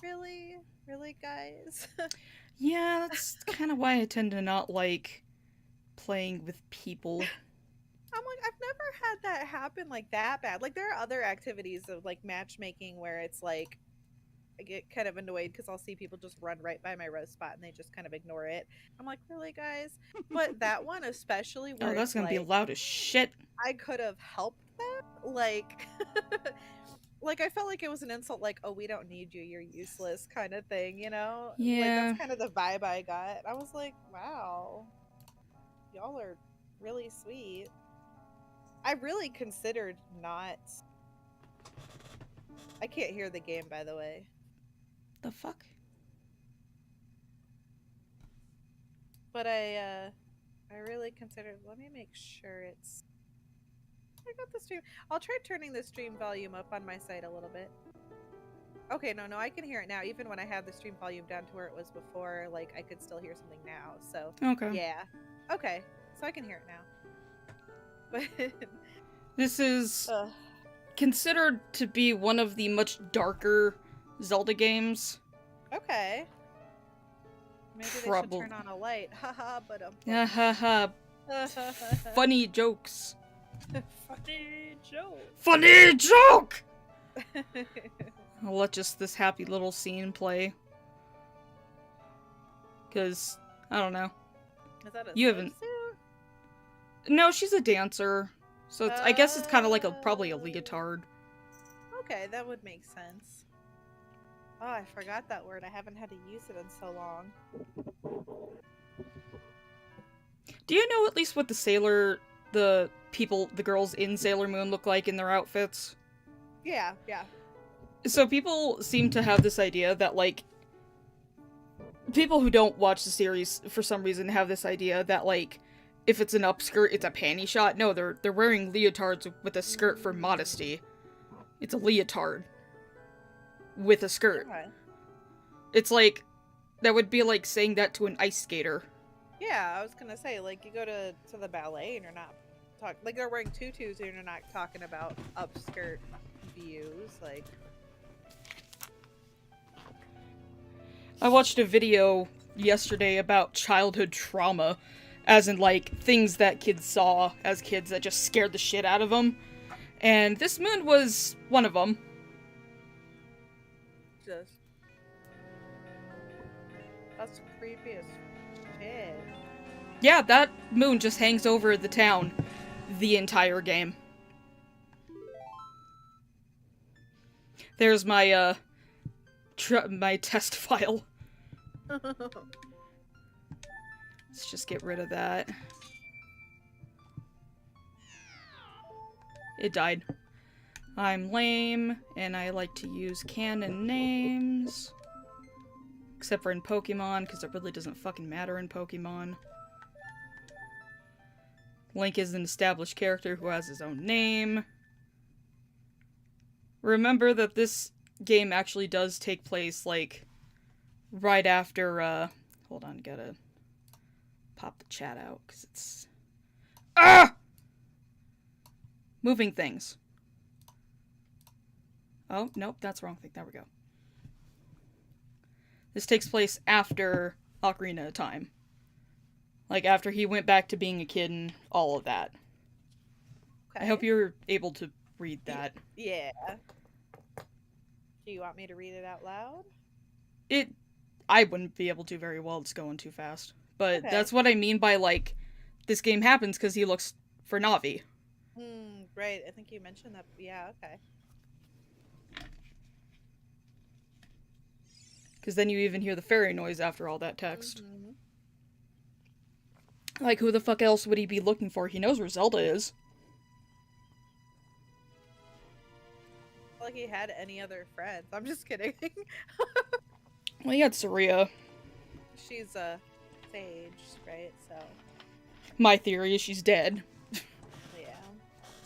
Really? Really, guys? Yeah, that's kind of why I tend to not like playing with people. I'm like, I've never had that happen like that bad. Like, there are other activities of like matchmaking where it's like I get kind of annoyed because I'll see people just run right by my rose spot and they just kind of ignore it. I'm like, really, guys? But that one, especially Oh, where that's it's gonna be like loud as shit. I could have helped them, like, like I felt like it was an insult, like, oh, we don't need you, you're useless, kind of thing, you know? Like that's Yeah. kind of the vibe I got. I was like, wow, y'all are really sweet. I really considered not. I can't hear the game, by the way. The fuck? But I really considered, let me make sure it's I got the stream. I'll try turning the stream volume up on my side a little bit. Okay, no, I can hear it now. Even when I had the stream volume down to where it was before, like I could still hear something now. So Okay. yeah. Okay. So I can hear it now. But This is uh, considered to be one of the much darker Zelda games. okay. Maybe they should Probably. turn on a light. Haha, but Ha ha ha. Funny jokes. funny joke. Funny joke! I'll let just this happy little scene play. Because, I don't know. Is that a You haven't. swimsuit? No, she's a dancer. So I guess it's kind of like probably a Uh, leotard. okay, that would make sense. Oh, I forgot that word. I haven't had to use it in so long. Do you know at least what the girls in Sailor Moon look like in their outfits? Yeah, yeah. So people seem to have this idea that, like, people who don't watch the series for some reason have this idea that, like, if it's an upskirt, it's a panty shot. No, they're wearing leotards with a skirt for modesty. It's a leotard with a skirt. Okay. It's like that would be like saying that to an ice skater. Yeah, I was gonna say, like, you go to the ballet and you're not talking like they're wearing tutus and you're not talking about upskirt views. Like, I watched a video yesterday about childhood trauma, as in like things that kids saw as kids that just scared the shit out of them. And this moon was one of them. just that's creepy as shit. Yeah, that moon just hangs over the town the entire game. There's my my test file. Let's just get rid of that. It died. I'm lame, and I like to use canon names. Except for in Pokemon, because it really doesn't fucking matter in Pokemon. Link is an established character who has his own name. Remember that this game actually does take place, like, right after, hold on, gotta pop the chat out, because it's... Ah! Moving things. Oh, nope, that's the wrong thing. There we go. This takes place after Ocarina of Time. Like, after he went back to being a kid and all of that. Okay. I hope you're able to read that. Yeah. Do you want me to read it out loud? I wouldn't be able to very well, it's going too fast. But Okay. that's what I mean by, like, this game happens because he looks for Navi. Right. I think you mentioned that. Yeah, okay. Because then you even hear the fairy noise after all that text. Mm-hmm. Like, who the fuck else would he be looking for? He knows where Zelda is. Like he had any other friends. I'm just kidding. Well, he had Saria. She's a sage, right? So My theory is she's dead. yeah.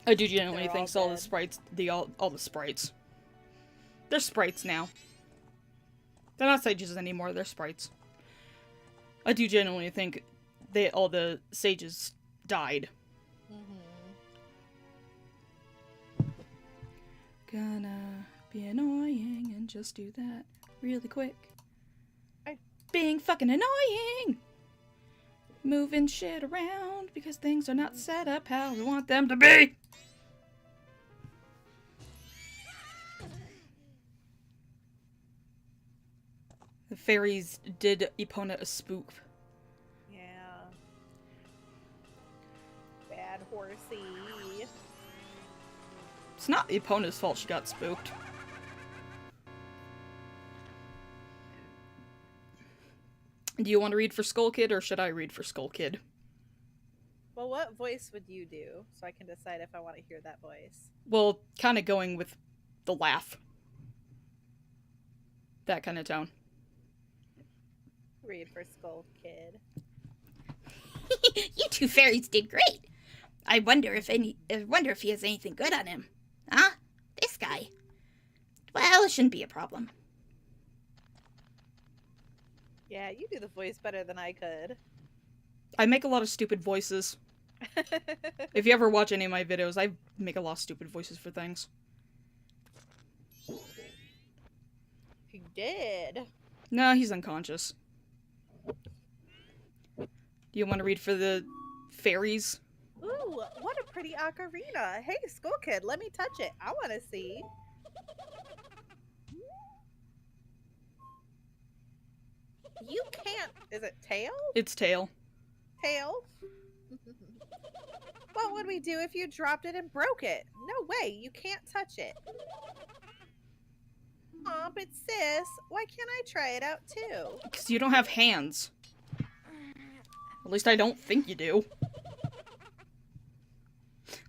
I do genuinely They're all think all the dead. sprites, all the sprites. They're sprites now. They're not sages anymore, they're sprites. I do genuinely think all the sages died. Mm-hmm. Gonna Be annoying and just do that really quick. I- Being fucking annoying! Moving shit around because things are not set up how we want them to be! The fairies did Epona a spook. Yeah. Bad horsey. It's not Epona's fault she got spooked. Do you want to read for Skull Kid, or should I read for Skull Kid? Well, what voice would you do so I can decide if I want to hear that voice? Well, kind of going with the laugh. That kind of tone. Read for Skull Kid. You two fairies did great. I wonder if he has anything good on him. Huh? This guy. Well, it shouldn't be a problem. Yeah, you do the voice better than I could. I make a lot of stupid voices. If you ever watch any of my videos, I make a lot of stupid voices for things. You did. No, he's unconscious. Do you want to read for the fairies? Ooh, what a pretty ocarina. Hey, Skull Kid, let me touch it. I want to see. You can't. Is it tail? It's tail. Tail? What would we do if you dropped it and broke it? No way, you can't touch it. Aw, but sis, why can't I try it out too? Because you don't have hands. At least I don't think you do.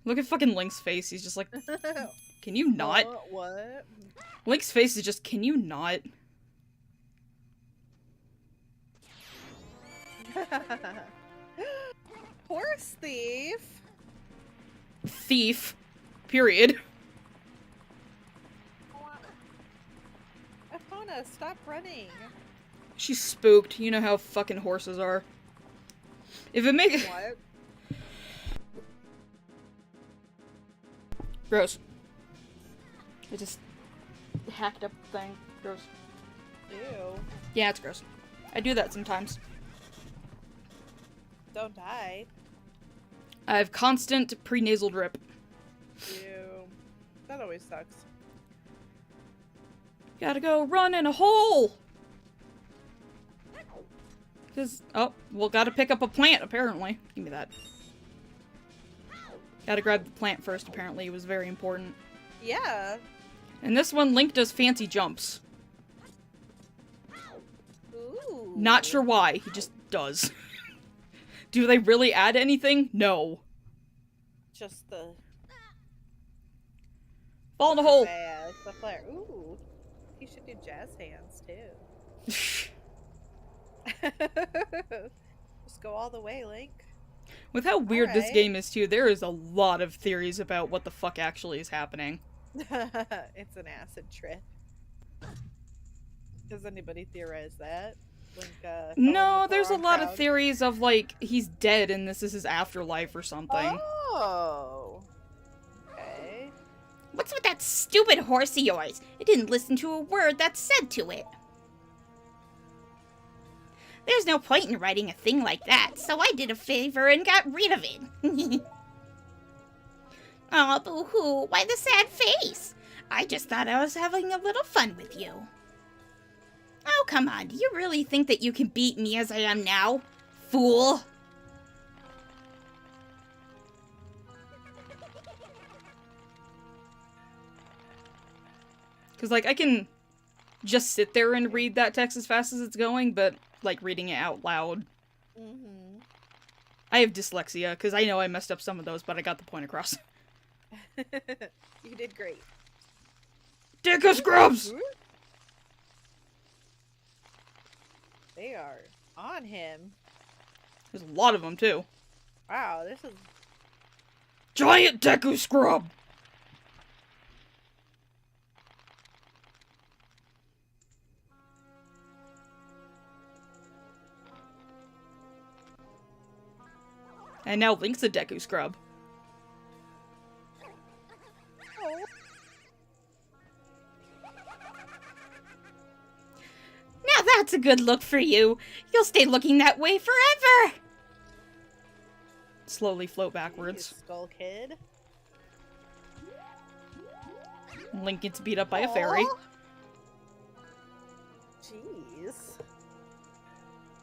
Look at fucking Link's face. He's just like, can you not? What? Link's face is just, can you not? Horse thief. Thief. Period. Epona, stop running. She's spooked. You know how fucking horses are. If it makes... What? Gross. I just hacked up the thing. Gross. Ew. Yeah, it's gross. I do that sometimes. Don't die. I have constant prenasal drip. Ew. That always sucks. Gotta go run in a hole! Cause, oh, well, gotta pick up a plant, apparently. Give me that. Gotta grab the plant first, apparently. It was very important. Yeah. And this one, Link does fancy jumps. Ooh. Not sure why, he just does. Do they really add anything? No. Just the... Fall in the hole! Yeah, it's the flare. Ooh. You should do jazz hands, too. Just go all the way, Link. With how weird this Alright. game is, too, there is a lot of theories about what the fuck actually is happening. It's an acid trip. Does anybody theorize that? Link, fell in No, with the there's a wrong lot of crowd? theories of, like, he's dead and this is his afterlife or something. Oh. Okay. What's with that stupid horse of yours? It didn't listen to a word that's said to it. There's no point in writing a thing like that, so I did a favor and got rid of it. Aw, boo-hoo, why the sad face? I just thought I was having a little fun with you. Oh, come on, do you really think that you can beat me as I am now? Fool! Because, like, I can just sit there and read that text as fast as it's going, but, like, reading it out loud. Mm-hmm. I have dyslexia, because I know I messed up some of those, but I got the point across. You did great. Dicka scrubs! They are on him. There's a lot of them, too. Wow, this is... Giant Deku Scrub! And now Link's a Deku Scrub. Oh. That's a good look for you. You'll stay looking that way forever. Slowly float You backwards. Skull Kid. Link gets beat up by a fairy. Aw. Jeez.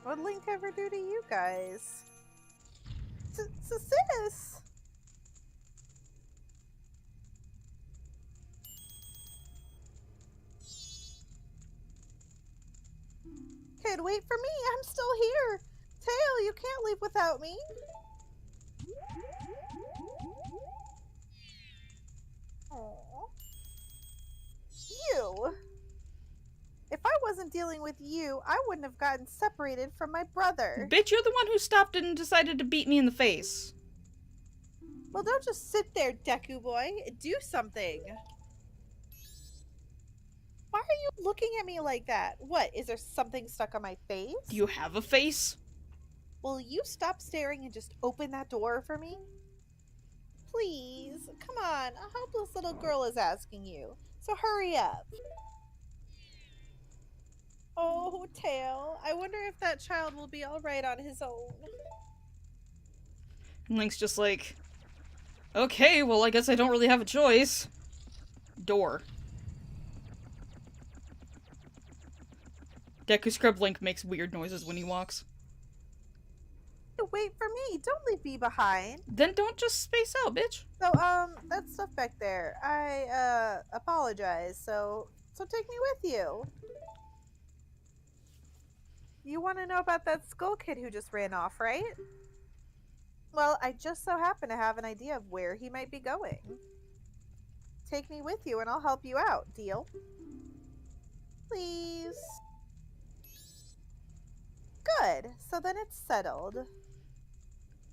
What'd Link ever do to you guys? Sis! Kid, wait for me! I'm still here! Tail, you can't leave without me! Aww. You! If I wasn't dealing with you, I wouldn't have gotten separated from my brother. Bitch, you're the one who stopped and decided to beat me in the face. Well, don't just sit there, Deku boy. Do something. Why are you looking at me like that? What, is there something stuck on my face? Do you have a face? Will you stop staring and just open that door for me? Please, come on. A helpless little girl is asking you. So hurry up. Oh, Tail. I wonder if that child will be alright on his own. And Link's just like, okay, well, I guess I don't really have a choice. Door. Deku Scrub Link makes weird noises when he walks. Wait for me. Don't leave me behind. Then don't just space out, bitch. So, that stuff back there. I, apologize. So take me with you. You want to know about that Skull Kid who just ran off, right? Well, I just so happen to have an idea of where he might be going. Take me with you and I'll help you out. Deal? Please? Good. So then it's settled.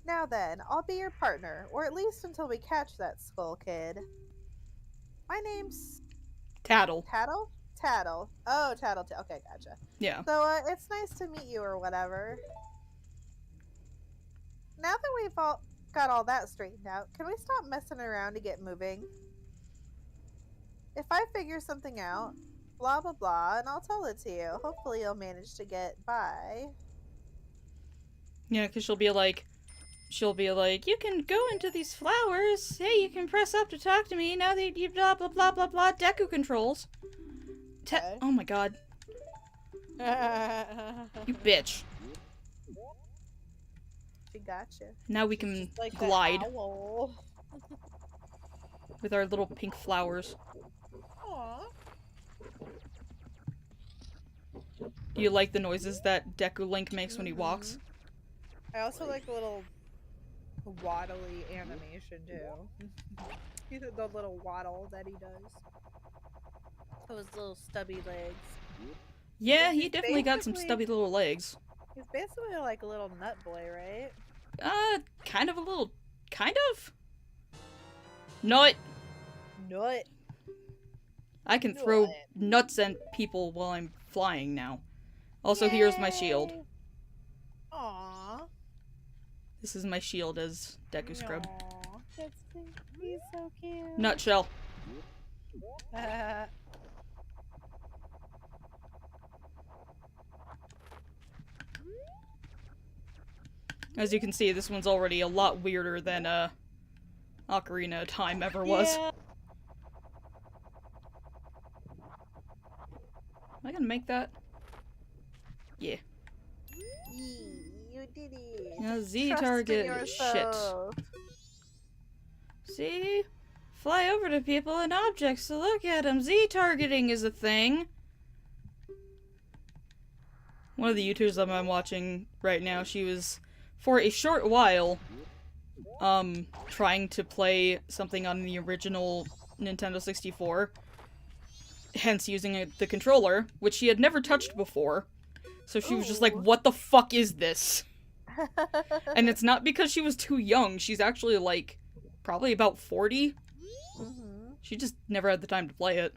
Now then, I'll be your partner, or at least until we catch that Skull Kid. My name's Tattle. Tattle? Tattle. Oh, Tattle. Okay, gotcha. Yeah. So, it's nice to meet you or whatever. Now that we've all got all that straightened out, can we stop messing around to get moving? If I figure something out, blah blah blah, and I'll tell it to you. Hopefully you'll manage to get by. Yeah, because she'll be like, you can go into these flowers. Hey, you can press up to talk to me. Now that you blah blah blah blah blah. Deku controls. Okay. Oh my god. You bitch. She gotcha. Now we can Like that glide owl. with our little pink flowers. Aw. Do you like the noises that Deku Link makes when he walks? I also like the little waddly animation too. The little waddle that he does. Those little stubby legs. Yeah, he definitely got some Basically- stubby little legs. He's basically like a little nut boy, right? Kind of. Nut. Nut. I can throw Nut. nuts at people while I'm flying now. Also, here's my shield. Yay. Aw. This is my shield as Deku Scrub. Aw, that's cute. He's so cute. Nutshell. As you can see, this one's already a lot weirder than, Ocarina of Time ever was. Yeah. Am I gonna make that? Yeah. You did it. Yeah, Z Trust in target. yourself. Shit. See? Fly over to people and objects to look at them. Z targeting is a thing. One of the YouTubers that I'm watching right now, she was, for a short while, trying to play something on the original Nintendo 64. Hence using the controller, which she had never touched before. So she was just like, Ooh. what the fuck is this? And it's not because she was too young. She's actually, like, probably about 40. Mhm. She just never had the time to play it.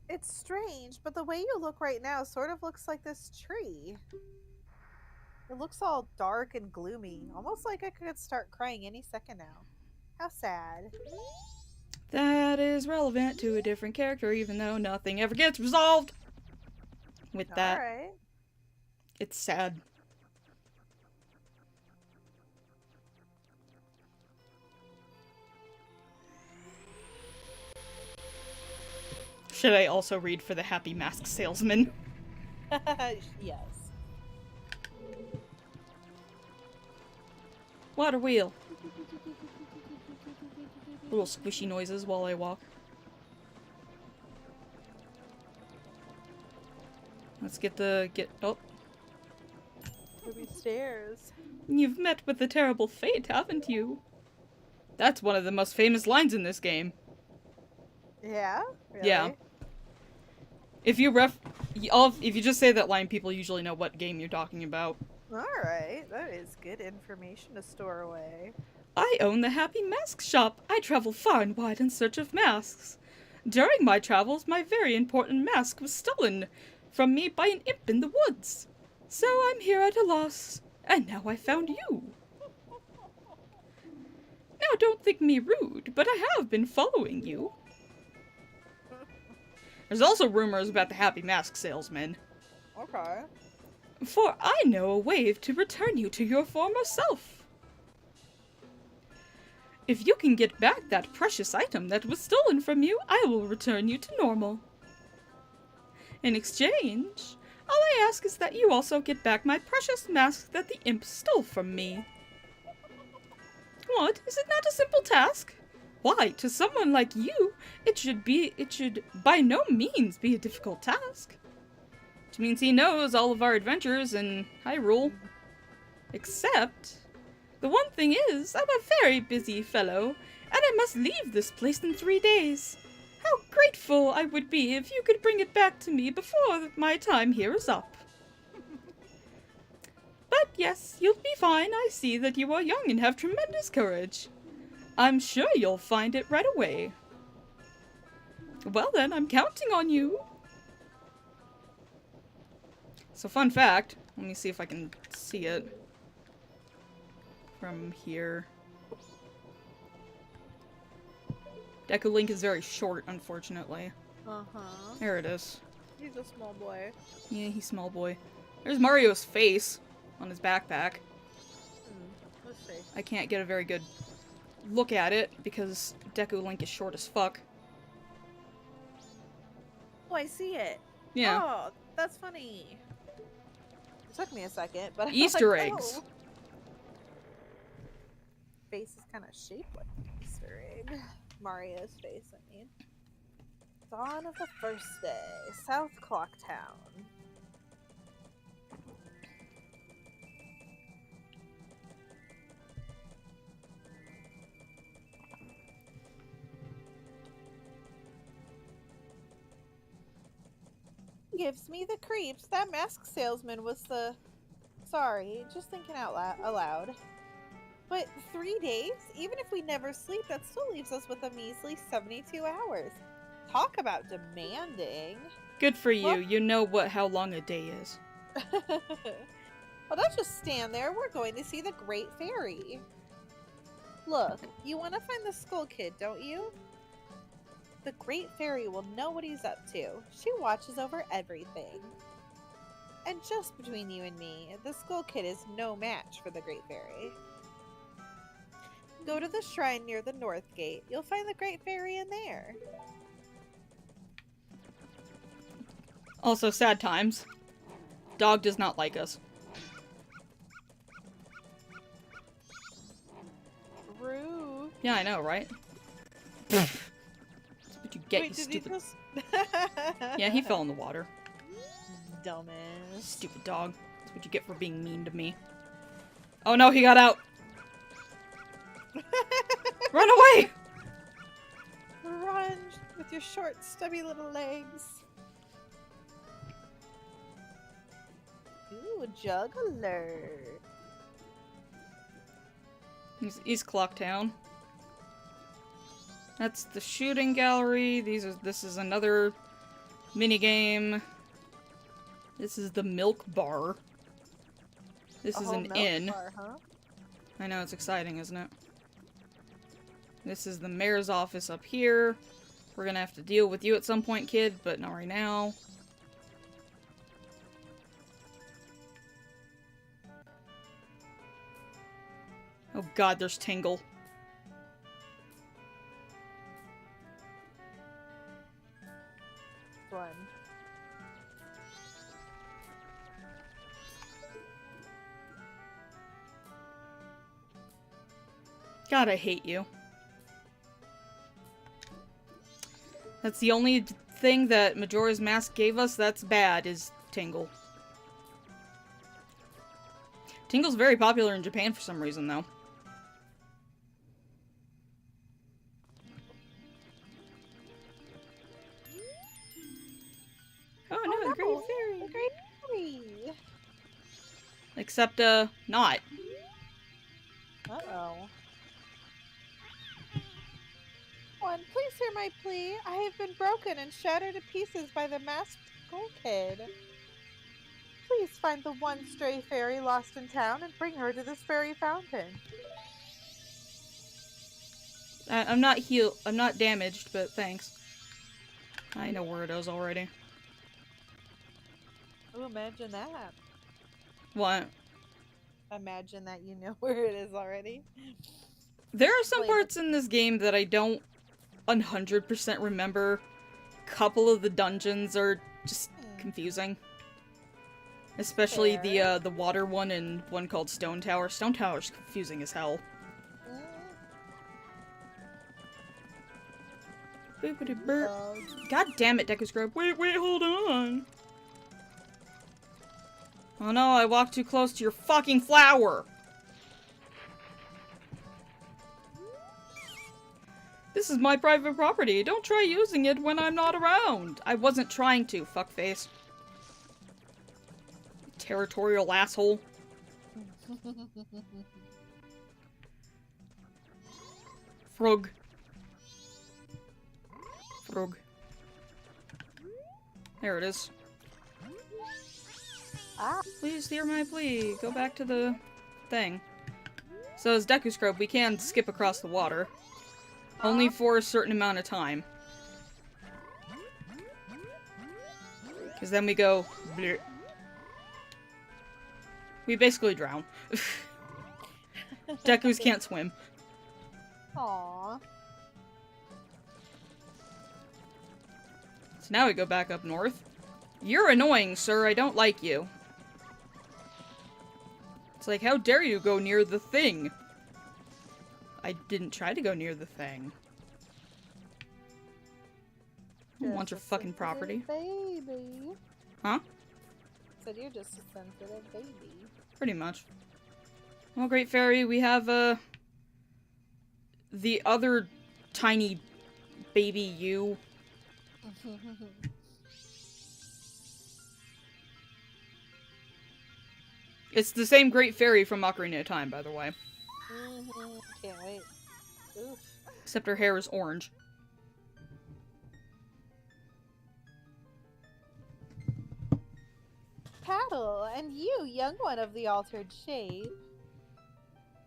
It's strange, but the way you look right now sort of looks like this tree. It looks all dark and gloomy, almost like I could start crying any second now. How sad. That is relevant to a different character, even though nothing ever gets resolved. with that. Alright. It's sad. Should I also read for the Happy Mask Salesman? Yes. Water wheel. Little squishy noises while I walk. Let's oh. Ruby stairs. You've met with a terrible fate, haven't you? That's one of the most famous lines in this game. Yeah? Really? Yeah. If you just say that line, people usually know what game you're talking about. Alright, that is good information to store away. I own the Happy Mask Shop. I travel far and wide in search of masks. During my travels, my very important mask was stolen from me by an imp in the woods. So I'm here at a loss, and now I found you. Now don't think me rude, but I have been following you. There's also rumors about the Happy Mask Salesman. Okay. For I know a way to return you to your former self. If you can get back that precious item that was stolen from you, I will return you to normal. In exchange, all I ask is that you also get back my precious mask that the imp stole from me. What? Is it not a simple task? Why, to someone like you, it should by no means be a difficult task. Which means he knows all of our adventures in Hyrule. Except, the one thing is, I'm a very busy fellow, and I must leave this place in 3 days. How grateful I would be if you could bring it back to me before my time here is up. But yes, you'll be fine. I see that you are young and have tremendous courage. I'm sure you'll find it right away. Well then, I'm counting on you. So fun fact, let me see if I can see it from here. Deku Link is very short, unfortunately. Uh-huh. There it is. He's a small boy. Yeah, he's small boy. There's Mario's face on his backpack. Let's see. I can't get a very good look at it because Deku Link is short as fuck. Oh, I see it. Yeah. Oh, that's funny. It took me a second, but Easter I'm like, eggs. oh. Face is kind of shaped like an Easter egg. Mario's face, I mean. Dawn of the first day. South Clock Town. Gives me the creeps. That mask salesman was the... Sorry, just thinking out aloud. But 3 days? Even if we never sleep, that still leaves us with a measly 72 hours. Talk about demanding. Good for you. Well- You know how long a day is. Well, don't just stand there. We're going to see the Great Fairy. Look, you want to find the Skull Kid, don't you? The Great Fairy will know what he's up to. She watches over everything. And just between you and me, the Skull Kid is no match for the Great Fairy. Go to the shrine near the North Gate. You'll find the Great Fairy in there. Also, sad times. Dog does not like us. Rude. Yeah, I know, right? That's what you get, Wait, you did stupid... he just... Yeah, he fell in the water. Dumbass. Stupid dog. That's what you get for being mean to me. Oh no, he got out! Run away! Run with your short, stubby little legs. Ooh, juggler. He's East Clock Town. That's the shooting gallery. This is another mini game. This is the milk bar. This is an inn. Bar, huh? I know, it's exciting, isn't it? This is the mayor's office up here. We're gonna have to deal with you at some point, kid, but not right now. Oh god, there's Tingle. One. God, I hate you. That's the only thing that Majora's Mask gave us that's bad, is Tingle. Tingle's very popular in Japan for some reason, though. Oh no, the Great Fairy! The Great Fairy! Except, not. Uh-oh. One, please hear my plea. I have been broken and shattered to pieces by the masked skull kid. Please find the one stray fairy lost in town and bring her to this fairy fountain. I'm not damaged, but thanks. I know where it is already. Oh, imagine that. What? Imagine that you know where it is already. There are some parts in this game that I don't 100% remember. A couple of the dungeons are just confusing. Especially the water one and one called Stone Tower. Stone Tower's confusing as hell. God damn it, Deku Scrub. Wait, hold on. Oh no, I walked too close to your fucking flower! This is my private property. Don't try using it when I'm not around. I wasn't trying to, fuckface. Territorial asshole. Frog. Frog. There it is. Ah. Please hear my plea. Go back to the thing. So as Deku Scrub, we can skip across the water. Only for a certain amount of time. Because then we go... bleh. We basically drown. Dekus can't swim. Aww. So now we go back up north. You're annoying, sir. I don't like you. It's like, how dare you go near the thing? I didn't try to go near the thing. I don't want your fucking property. Baby. Huh? Said you're just a sensitive baby. Pretty much. Well, Great Fairy, we have, the other tiny baby you. It's the same Great Fairy from Ocarina of Time, by the way. Can't wait. Oof. Except her hair is orange. Paddle, and you, young one of the altered shape.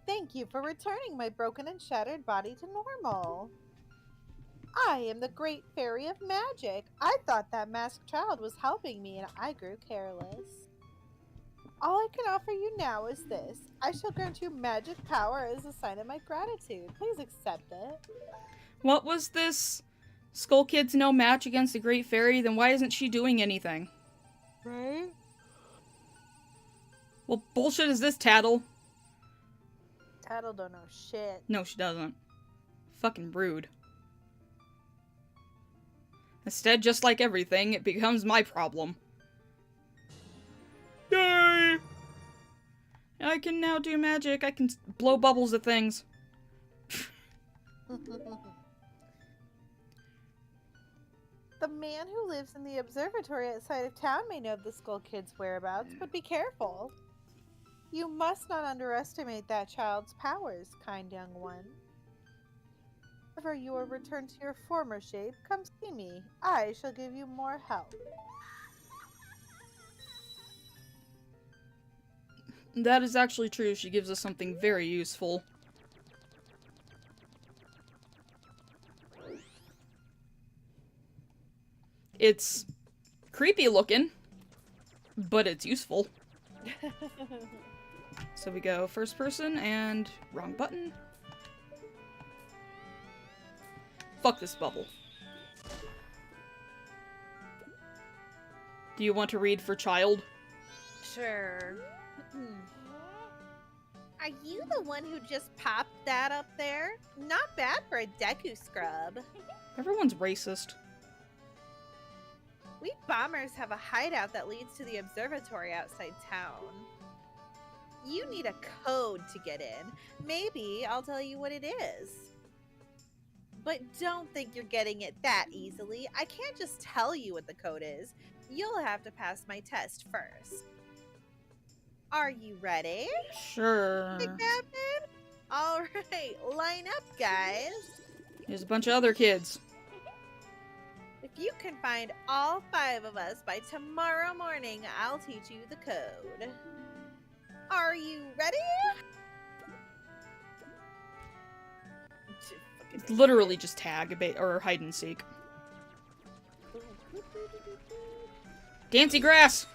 Thank you for returning my broken and shattered body to normal. I am the Great Fairy of Magic. I thought that masked child was helping me and I grew careless. All I can offer you now is this. I shall grant you magic power as a sign of my gratitude. Please accept it. What was this? Skull Kid's no match against the Great Fairy? Then why isn't she doing anything? Right? Well, bullshit is this, Tattle? Tattle don't know shit. No, she doesn't. Fucking rude. Instead, just like everything, it becomes my problem. Yay! I can now do magic. I can blow bubbles at things. The man who lives in the observatory outside of town may know the Skull Kid's whereabouts, but be careful. You must not underestimate that child's powers, kind young one. Whenever you are returned to your former shape, come see me. I shall give you more help. That is actually true. She gives us something very useful. It's creepy looking, but it's useful. So we go first person and wrong button. Fuck this bubble. Do you want to read for child? Sure. Are you the one who just popped that up there? Not bad for a Deku scrub. Everyone's racist. We bombers have a hideout that leads to the observatory outside town. You need a code to get in. Maybe I'll tell you what it is. But don't think you're getting it that easily. I can't just tell you what the code is. You'll have to pass my test first. Are you ready? Sure. The captain? All right, line up, guys. There's a bunch of other kids. If you can find all 5 of us by tomorrow morning, I'll teach you the code. Are you ready? It's literally just tag or hide and seek. Dancy grass!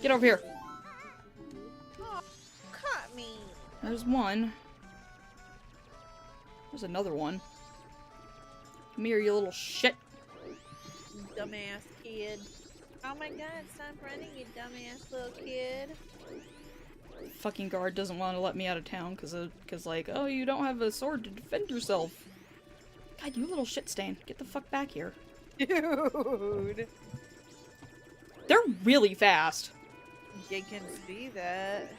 Get over here. Oh, caught me. There's one. There's another one. Come here, you little shit. Dumbass kid. Oh my god, stop running, you dumbass little kid. Fucking guard doesn't want to let me out of town because like, oh, you don't have a sword to defend yourself. God, you little shit stain. Get the fuck back here. Dude. They're really fast. You can see that.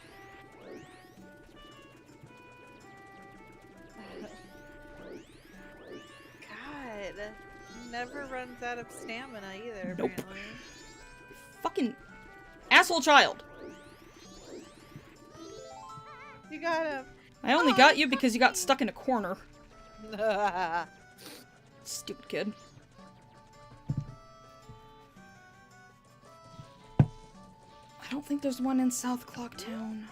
God. Never runs out of stamina either, Nope. apparently. Fucking asshole child. You got him. I only got you because you got stuck in a corner. Stupid kid. I don't think there's one in South Clocktown.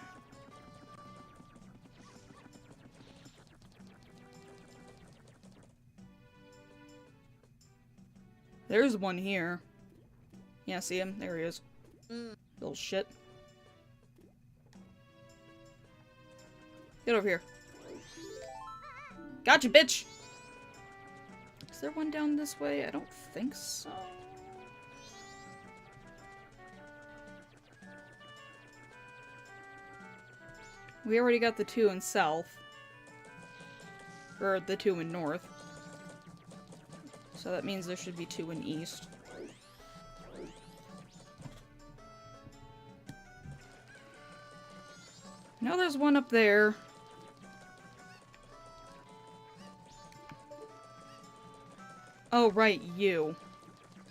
There's one here. Yeah, see him? There he is. Little shit. Get over here. Gotcha, bitch! Is there one down this way? I don't think so. We already got the 2 in south. Or the 2 in north. So that means there should be 2 in east. No, there's one up there. Oh, right, you.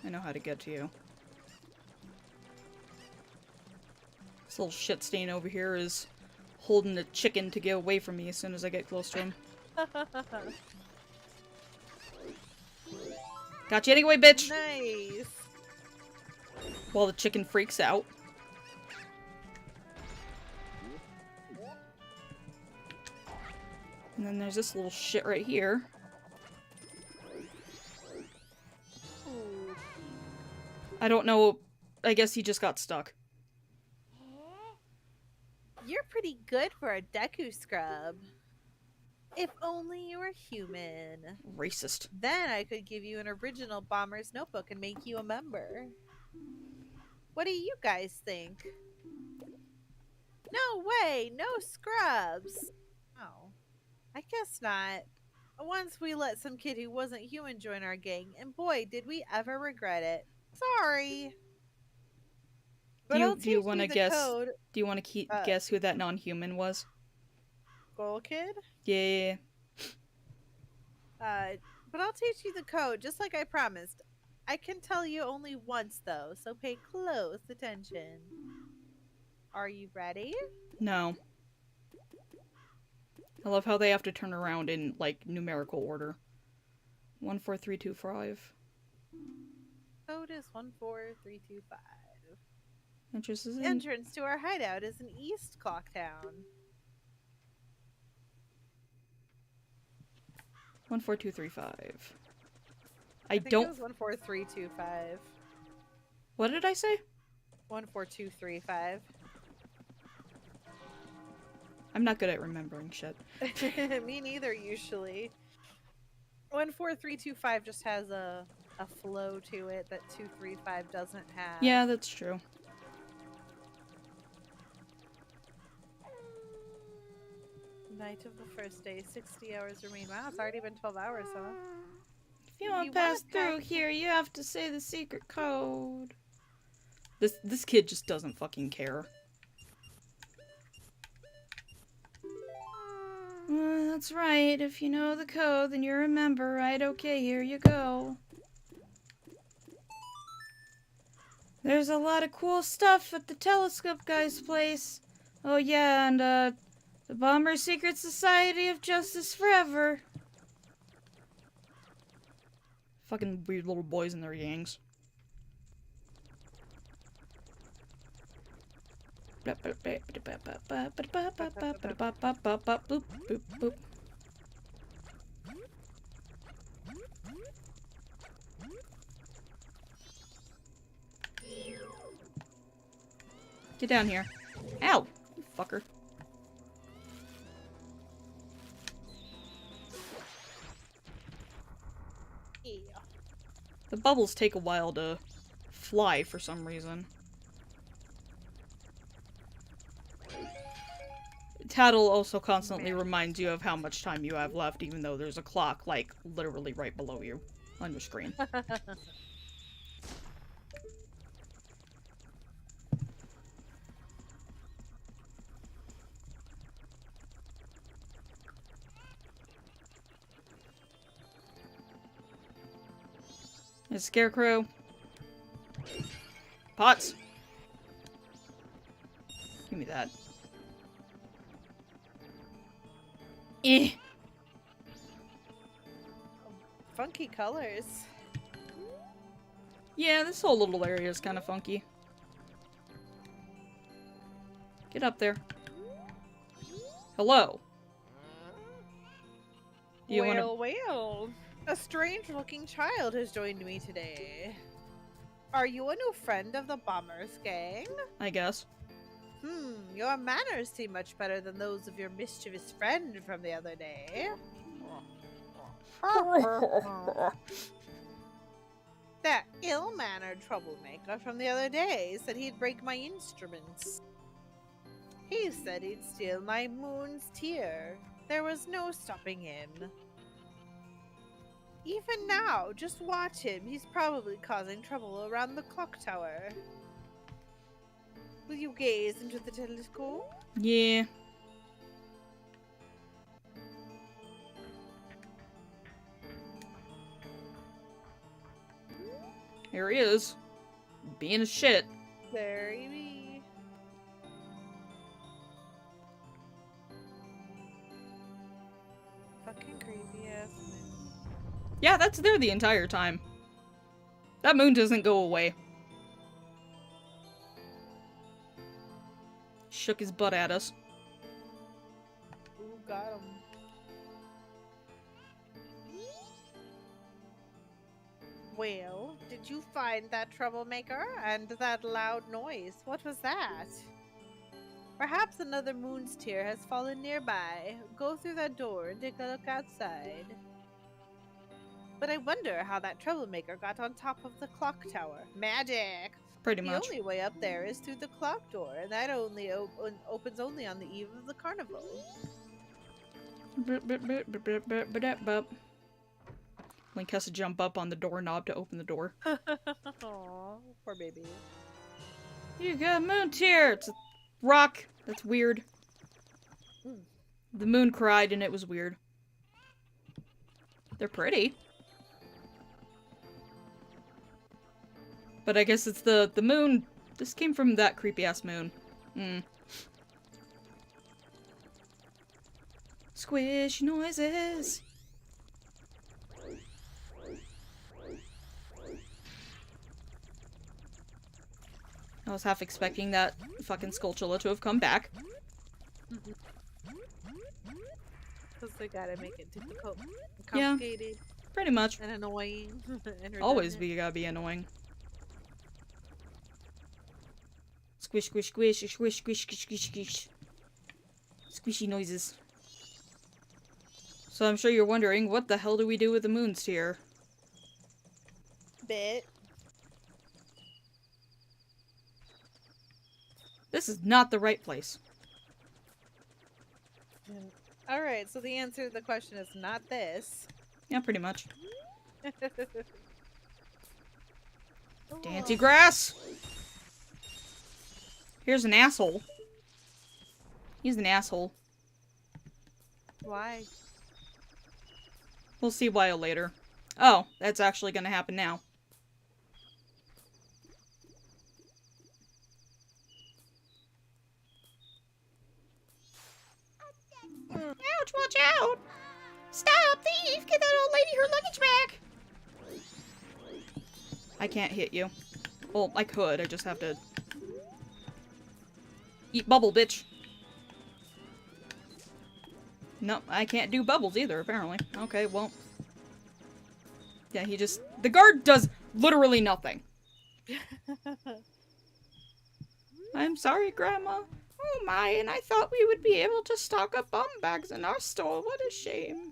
I know how to get to you. This little shit stain over here is holding a chicken to get away from me as soon as I get close to him. Got you anyway, bitch! Nice. While the chicken freaks out. And then there's this little shit right here. Ooh. I don't know. I guess he just got stuck. You're pretty good for a Deku scrub. If only you were human. Racist. Then I could give you an original Bomber's Notebook and make you a member. What do you guys think? No way! No scrubs! Oh. I guess not. Once we let some kid who wasn't human join our gang, and boy, did we ever regret it. Sorry. But I'll Do you teach want to the guess? code. Do you want to guess who that non-human was? Goal kid? Yeah. But I'll teach you the code, just like I promised. I can tell you only once, though, so pay close attention. Are you ready? No. I love how they have to turn around in, like, numerical order. 14325. Code is 14325. Interesting. The entrance to our hideout is in East Clocktown. 14235. I think don't. It was 14325. What did I say? 14235. I'm not good at remembering shit. Me neither, usually. 14325 just has a flow to it that 235 doesn't have. Yeah, that's true. Night of the first day, 60 hours remain. Wow, it's already been 12 hours, huh? If you want to pass through here, you have to say the secret code. This kid just doesn't fucking care. That's right. If you know the code, then you're a member, right? Okay, here you go. There's a lot of cool stuff at the telescope guy's place. Oh yeah, and the Bomber Secret Society of Justice Forever. Fucking weird little boys and their gangs. Get down here. Ow! You fucker. Yeah. The bubbles take a while to fly for some reason. Tattle also constantly reminds you of how much time you have left, even though there's a clock, like, literally right below you on your screen. There's a scarecrow. Pots! Give me that. Eh. Funky colors. Yeah, this whole little area is kind of funky. Get up there. Hello. You Well. A strange-looking child has joined me today. Are you a new friend of the Bombers gang? I guess. Your manners seem much better than those of your mischievous friend from the other day. That ill-mannered troublemaker from the other day said he'd break my instruments. He said he'd steal my moon's tear. There was no stopping him. Even now, just watch him. He's probably causing trouble around the clock tower. Will you gaze into the telescope? Yeah. Here he is. Being a shit. There he be. Fucking creepy ass moon. Yeah, that's there the entire time. That moon doesn't go away. Shook his butt at us. Ooh, got him. Well, did you find that troublemaker and that loud noise? What was that? Perhaps another moon's tear has fallen nearby. Go through that door and take a look outside. But I wonder how that troublemaker got on top of the clock tower. Magic! Pretty The much. only way up there is through the clock door, and that only opens only on the eve of the carnival. Link has to jump up on the doorknob to open the door. Aww, poor baby. You got a moon tear! It's a rock. That's weird. The moon cried and it was weird. They're pretty. But I guess it's the moon. This came from that creepy ass moon. Squish noises. I was half expecting that fucking Skulltula to have come back. Because they gotta make it difficult, Yeah. complicated, Pretty much. and annoying. And Always redundant. gotta be annoying. Squish, squish, squish, squish, squish, squish, squish, squish. Squishy noises. So I'm sure you're wondering, what the hell do we do with the moons here? Bit. This is not the right place. Alright, so the answer to the question is not this. Yeah, pretty much. Oh. Dancy grass! Here's an asshole. He's an asshole. Why? We'll see why later. Oh, that's actually gonna happen now. Ouch, watch out! Stop, thief! Get that old lady her luggage back! I can't hit you. Well, I could, I just have to... Eat bubble, bitch! No, I can't do bubbles either, apparently. Okay, well... Yeah, he just... The guard does literally nothing. I'm sorry, Grandma. Oh my, and I thought we would be able to stock up bum bags in our store. What a shame.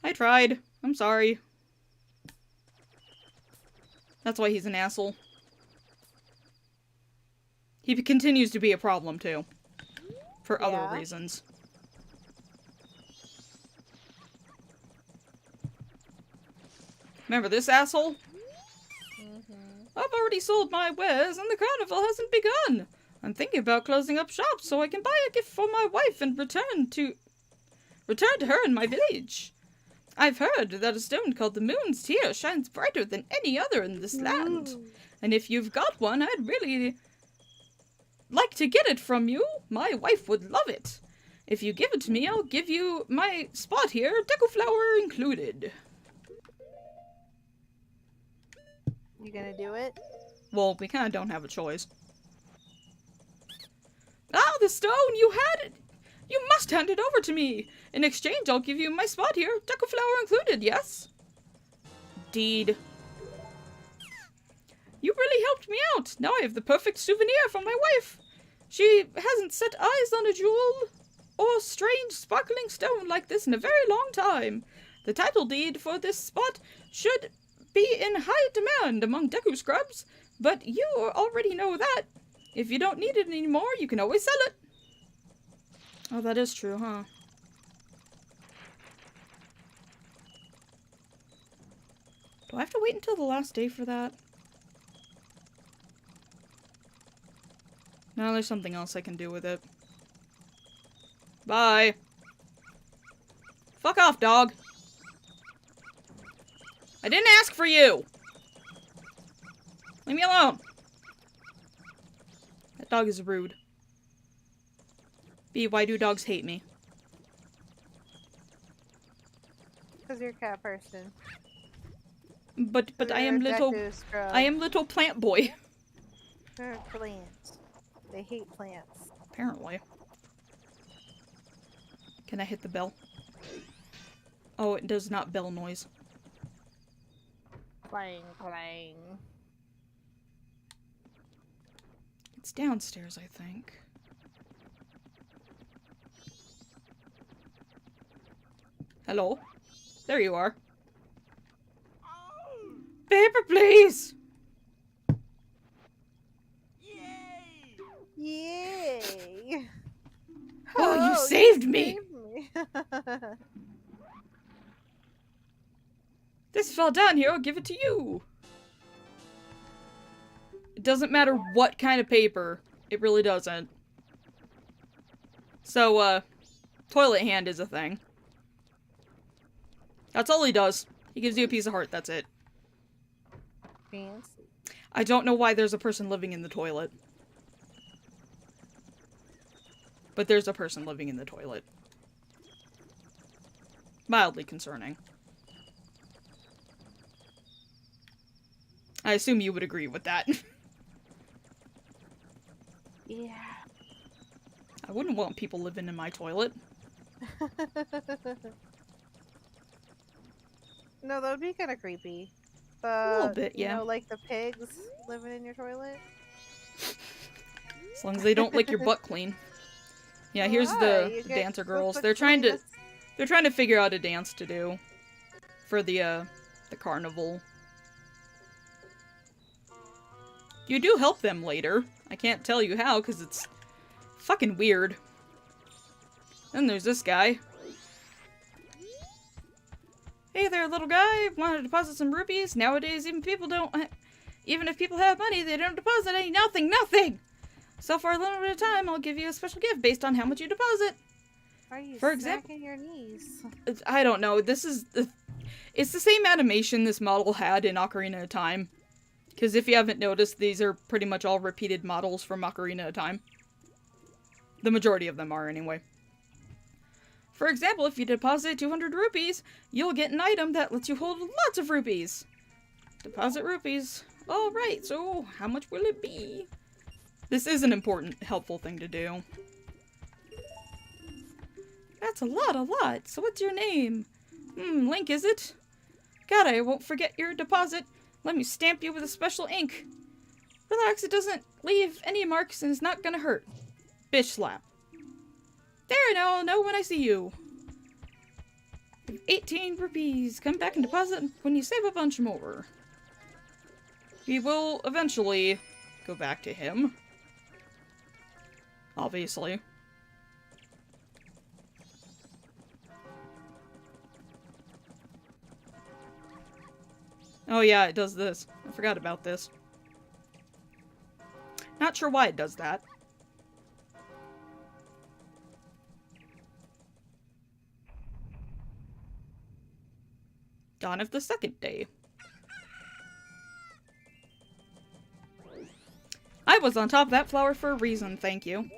I tried. I'm sorry. That's why he's an asshole. He continues to be a problem, too. For other reasons. Remember this asshole? I've already sold my wares and the carnival hasn't begun. I'm thinking about closing up shop so I can buy a gift for my wife and return to her in my village. I've heard that a stone called the Moon's Tear shines brighter than any other in this land. And if you've got one, I'd really like to get it from you. My wife would love it. If you give it to me, I'll give you my spot here, deco flower included. You gonna do it? Well, we kinda don't have a choice. Ah, the stone! You had it! You must hand it over to me! In exchange, I'll give you my spot here, deco flower included, yes? Deed. You really helped me out! Now I have the perfect souvenir for my wife! She hasn't set eyes on a jewel or strange sparkling stone like this in a very long time. The title deed for this spot should be in high demand among deku scrubs, but you already know that. If you don't need it anymore, you can always sell it. Oh, that is true, huh? Do I have to wait until the last day for that? No, there's something else I can do with it. Bye. Fuck off, dog. I didn't ask for you! Leave me alone! That dog is rude. B, why do dogs hate me? Because you're a cat person. But I am little... I am little plant boy. They're plants. They hate plants. Apparently. Can I hit the bell? Oh, it does not bell noise. Clang, clang. It's downstairs, I think. Hello? There you are. Paper, please! Yay! Oh, you saved me! This fell down here, I'll give it to you! It doesn't matter what kind of paper. It really doesn't. So, toilet hand is a thing. That's all he does. He gives you a piece of heart, that's it. Fancy. I don't know why there's a person living in the toilet. But there's a person living in the toilet. Mildly concerning. I assume you would agree with that. Yeah. I wouldn't want people living in my toilet. No, that would be kind of creepy. A little bit, yeah. You know, like the pigs living in your toilet. As long as they don't lick your butt clean. Yeah, here's Why? the You get dancer girls. cookbook They're trying to bonus. figure out a dance to do for the carnival. You do help them later. I can't tell you how, because it's fucking weird. Then there's this guy. Hey there, little guy. Want to deposit some rupees? Nowadays, even if people have money, they don't deposit any. Nothing! So for a limited time, I'll give you a special gift based on how much you deposit. Are you For example, smacking your knees? I don't know. It's the same animation this model had in Ocarina of Time. Because if you haven't noticed, these are pretty much all repeated models from Ocarina of Time. The majority of them are, anyway. For example, if you deposit 200 rupees, you'll get an item that lets you hold lots of rupees. Deposit rupees. Alright, so how much will it be? This is an important, helpful thing to do. That's a lot. So what's your name? Link, is it? God, I won't forget your deposit. Let me stamp you with a special ink. Relax, it doesn't leave any marks and it's not gonna hurt. Bitch slap. There, now I'll know when I see you. 18 rupees. Come back and deposit when you save a bunch more. We will eventually go back to him. Obviously. Oh yeah, it does this. I forgot about this. Not sure why it does that. Dawn of the second day. I was on top of that flower for a reason, thank you.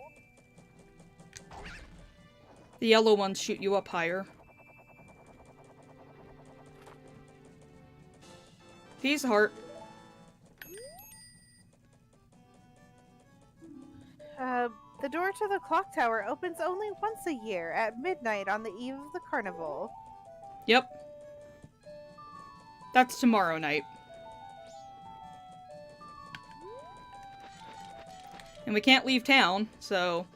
The yellow ones shoot you up higher. Peace, heart. The door to the clock tower opens only once a year, at midnight on the eve of the carnival. Yep. That's tomorrow night. And we can't leave town, so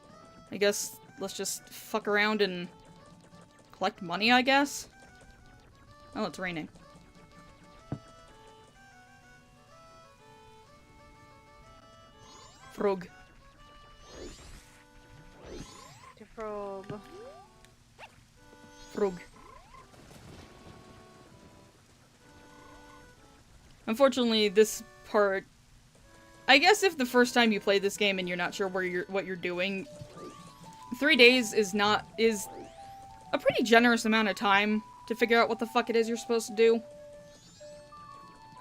I guess let's just fuck around and collect money, I guess? Oh, it's raining. Frog. To probe. Frog. Unfortunately, this part... I guess if the first time you play this game and you're not sure what you're doing, 3 days is a pretty generous amount of time to figure out what the fuck it is you're supposed to do.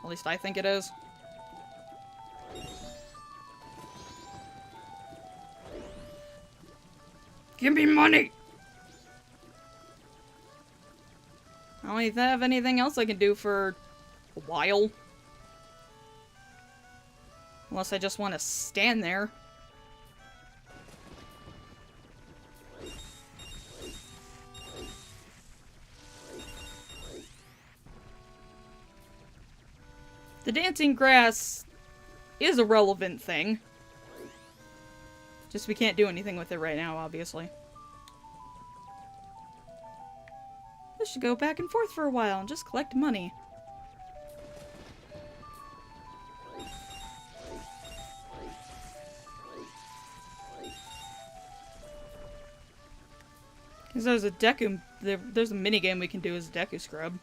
At least I think it is. Give me money! I don't even have anything else I can do for a while. Unless I just want to stand there. The dancing grass is a relevant thing. Just we can't do anything with it right now, obviously. I should go back and forth for a while and just collect money. Because there's a Deku... There's a minigame we can do as a Deku Scrub.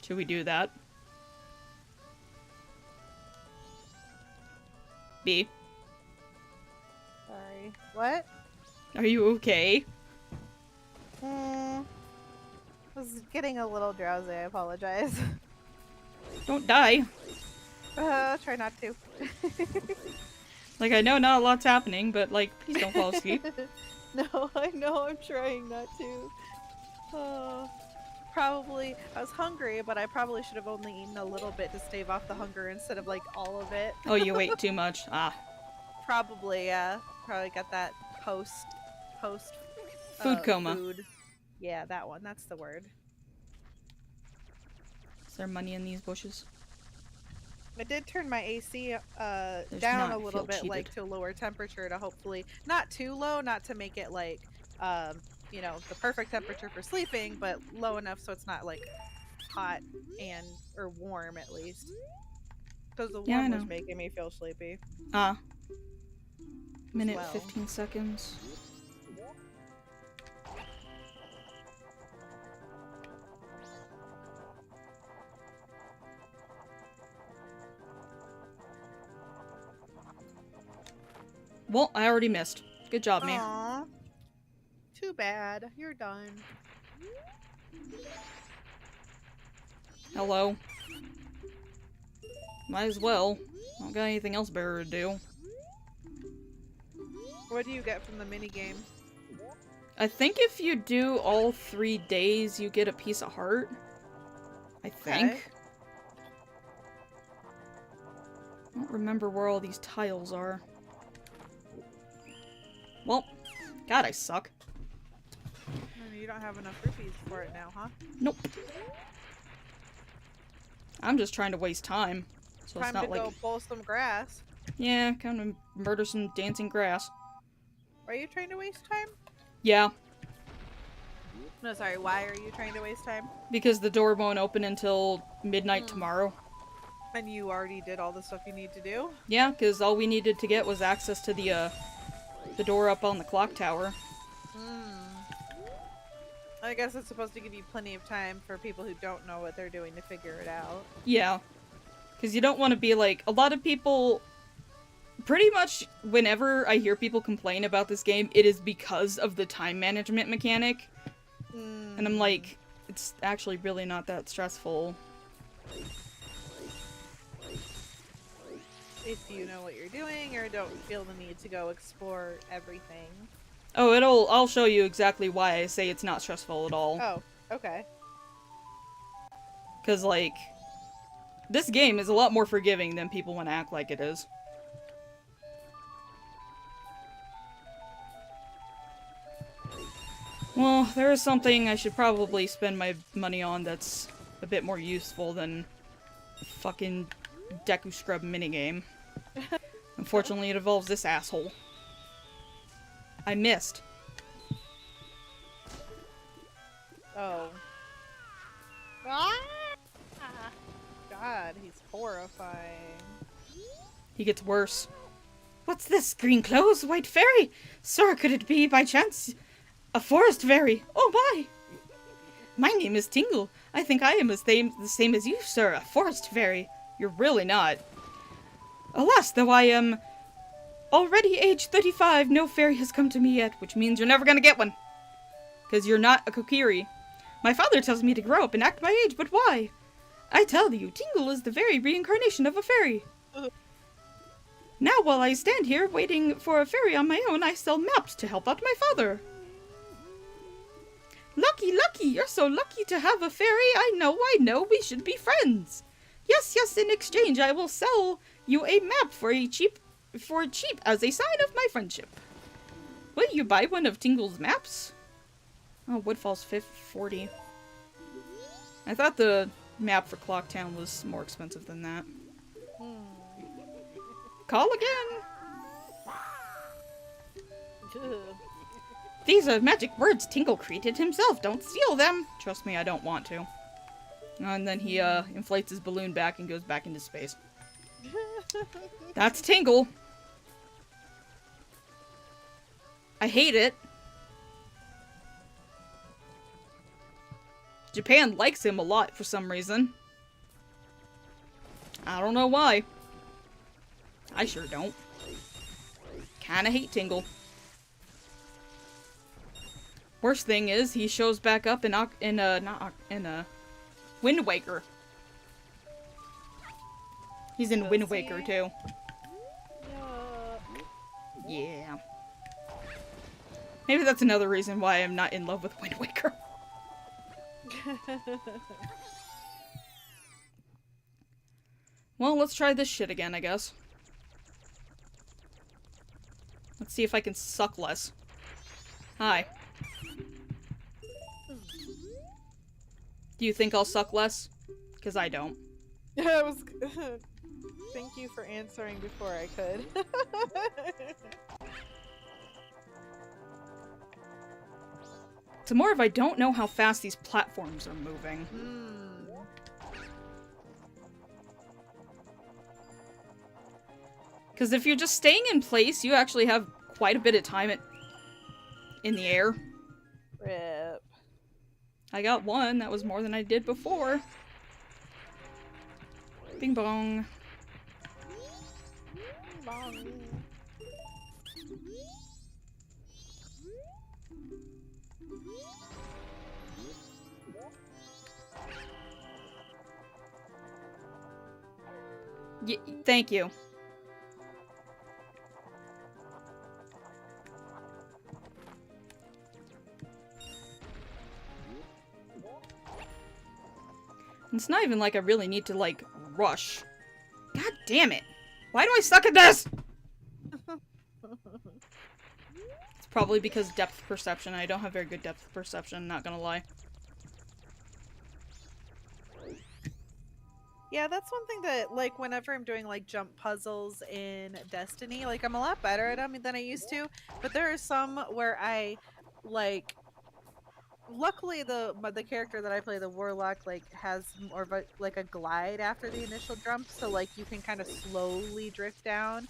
Should we do that? B. Sorry. What? Are you okay? I was getting a little drowsy, I apologize. Don't die. Try not to. Like, I know not a lot's happening, but, like, please don't fall asleep. No, I know I'm trying not to. Probably, I was hungry, but I probably should have only eaten a little bit to stave off the hunger instead of, like, all of it. Oh, you ate too much. Ah. Probably, yeah. Probably got that post Food coma. Food. Yeah, that one. That's the word. Is there money in these bushes? I did turn my AC Does down not a little feel bit, like cheated. to a lower temperature to hopefully not too low, not to make it like you know, the perfect temperature for sleeping, but low enough so it's not like hot and or warm at least. Because the Yeah, I warm was know. making me feel sleepy Ah, as minute well. 15 seconds. Well, I already missed. Good job, me. Aww. Too bad. You're done. Hello. Might as well. I don't got anything else better to do. What do you get from the mini game? I think if you do all 3 days, you get a piece of heart. I think. Okay. I don't remember where all these tiles are. Well, God, I suck. You don't have enough rupees for it now, huh? Nope. I'm just trying to waste time. So it's Time not to like... go pull some grass. Yeah, kind of murder some dancing grass. Are you trying to waste time? Yeah, No, sorry. Why are you trying to waste time? because the door won't open until midnight tomorrow. And you already did all the stuff you need to do? Yeah, because all we needed to get was access to the door up on the clock tower. I guess it's supposed to give you plenty of time for people who don't know what they're doing to figure it out. Yeah. Because you don't want to be like... A lot of people... Pretty much whenever I hear people complain about this game, it is because of the time management mechanic. And I'm like, it's actually really not that stressful. If you know what you're doing or don't feel the need to go explore everything. Oh, I'll show you exactly why I say it's not stressful at all. Oh, okay. Because, like, this game is a lot more forgiving than people want to act like it is. Well, there is something I should probably spend my money on that's a bit more useful than fucking Deku Scrub minigame. Unfortunately, it involves this asshole. I missed. Oh. Ah! God, he's horrifying. He gets worse. What's this? Green clothes? White fairy? Sir, could it be, by chance, a forest fairy? Oh my! My name is Tingle. I think I am the same as you, sir, a forest fairy. You're really not. Alas, though I am already age 35, no fairy has come to me yet, which means you're never gonna get one. Because you're not a Kokiri. My father tells me to grow up and act my age, but why? I tell you, Tingle is the very reincarnation of a fairy. Now, while I stand here waiting for a fairy on my own, I sell maps to help out my father. Lucky, lucky, you're so lucky to have a fairy. I know, we should be friends. Yes, in exchange, I will sell you a map for cheap as a sign of my friendship. Will you buy one of Tingle's maps? Oh, Woodfall's 40. I thought the map for Clocktown was more expensive than that. Call again. These are magic words Tingle created himself. Don't steal them. Trust me, I don't want to. And then he inflates his balloon back and goes back into space. That's Tingle. I hate it. Japan likes him a lot for some reason. I don't know why. I sure don't. Kinda hate Tingle. Worst thing is, he shows back up in Wind Waker. He's in Wind Waker too. Yeah. Maybe that's another reason why I'm not in love with Wind Waker. Well, let's try this shit again, I guess. Let's see if I can suck less. Hi. Do you think I'll suck less? Because I don't. Yeah, it was Thank you for answering before I could. It's more of I don't know how fast these platforms are moving. Because if you're just staying in place, you actually have quite a bit of time in the air. Rip. I got one. That was more than I did before. Bing bong. Bong. Thank you. It's not even like I really need to, like, rush. God damn it. Why do I suck at this? It's probably because depth perception. I don't have very good depth perception, not gonna lie. Yeah, that's one thing that, like, whenever I'm doing, like, jump puzzles in Destiny, like, I'm a lot better at them than I used to, but there are some where I, like, luckily the character that I play, the Warlock, like, has more of a, like, a glide after the initial jump, so, like, you can kind of slowly drift down.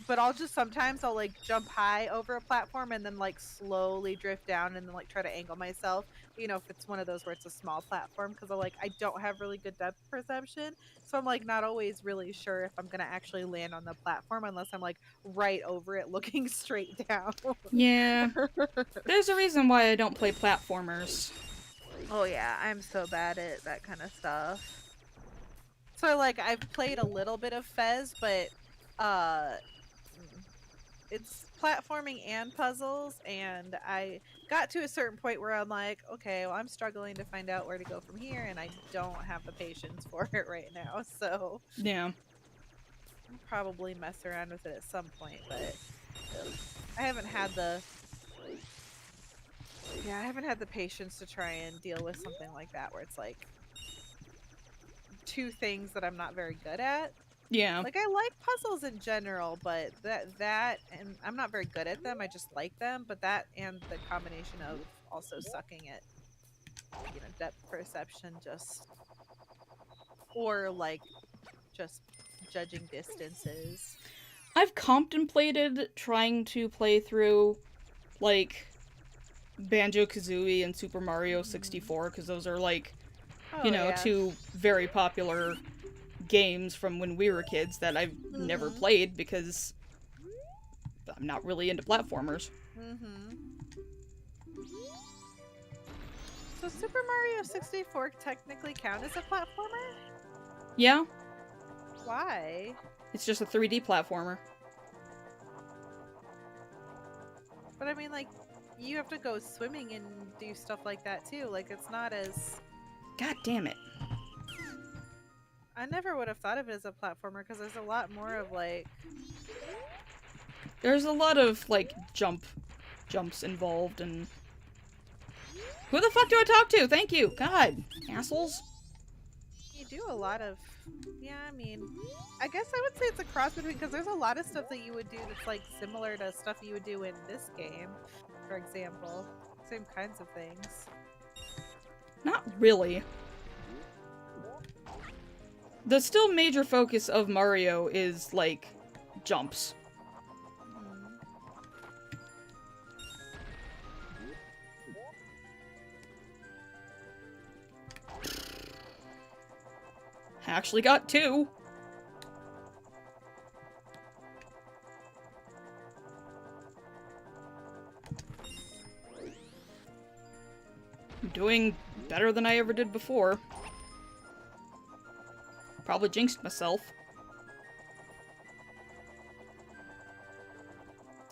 But sometimes I'll, like, jump high over a platform and then, like, slowly drift down and then, like, try to angle myself, you know, if it's one of those where it's a small platform, because I don't have really good depth perception, so I'm, like, not always really sure if I'm gonna actually land on the platform unless I'm, like, right over it looking straight down. Yeah. There's a reason why I don't play platformers. Oh yeah, I'm so bad at that kind of stuff. So, like, I've played a little bit of Fez, but it's platforming and puzzles, and I got to a certain point where I'm like, okay, well, I'm struggling to find out where to go from here, and I don't have the patience for it right now, so Yeah. I'll probably mess around with it at some point, but I haven't had the patience to try and deal with something like that where it's like two things that I'm not very good at. Yeah. Like, I like puzzles in general, but that and I'm not very good at them. I just like them, but that and the combination of also sucking at, you know, depth perception, or like just judging distances. I've contemplated trying to play through, like, Banjo-Kazooie and Super Mario 64, because those are, like, Oh, you know, yeah. two very popular games from when we were kids that I've never played because I'm not really into platformers. So Super Mario 64 technically count as a platformer? Yeah. Why? It's just a 3D platformer. But I mean, like, you have to go swimming and do stuff like that too. Like, it's not as... God damn it. I never would have thought of it as a platformer because there's a lot more of, like... There's a lot of, like, jumps involved and... Who the fuck do I talk to? Thank you. God. Assholes. You do a lot of... Yeah, I mean... I guess I would say it's a cross between... Because there's a lot of stuff that you would do that's, like, similar to stuff you would do in this game, for example. Same kinds of things. Not really. The still major focus of Mario is, like, jumps. I actually got 2. I'm doing better than I ever did before. Probably jinxed myself.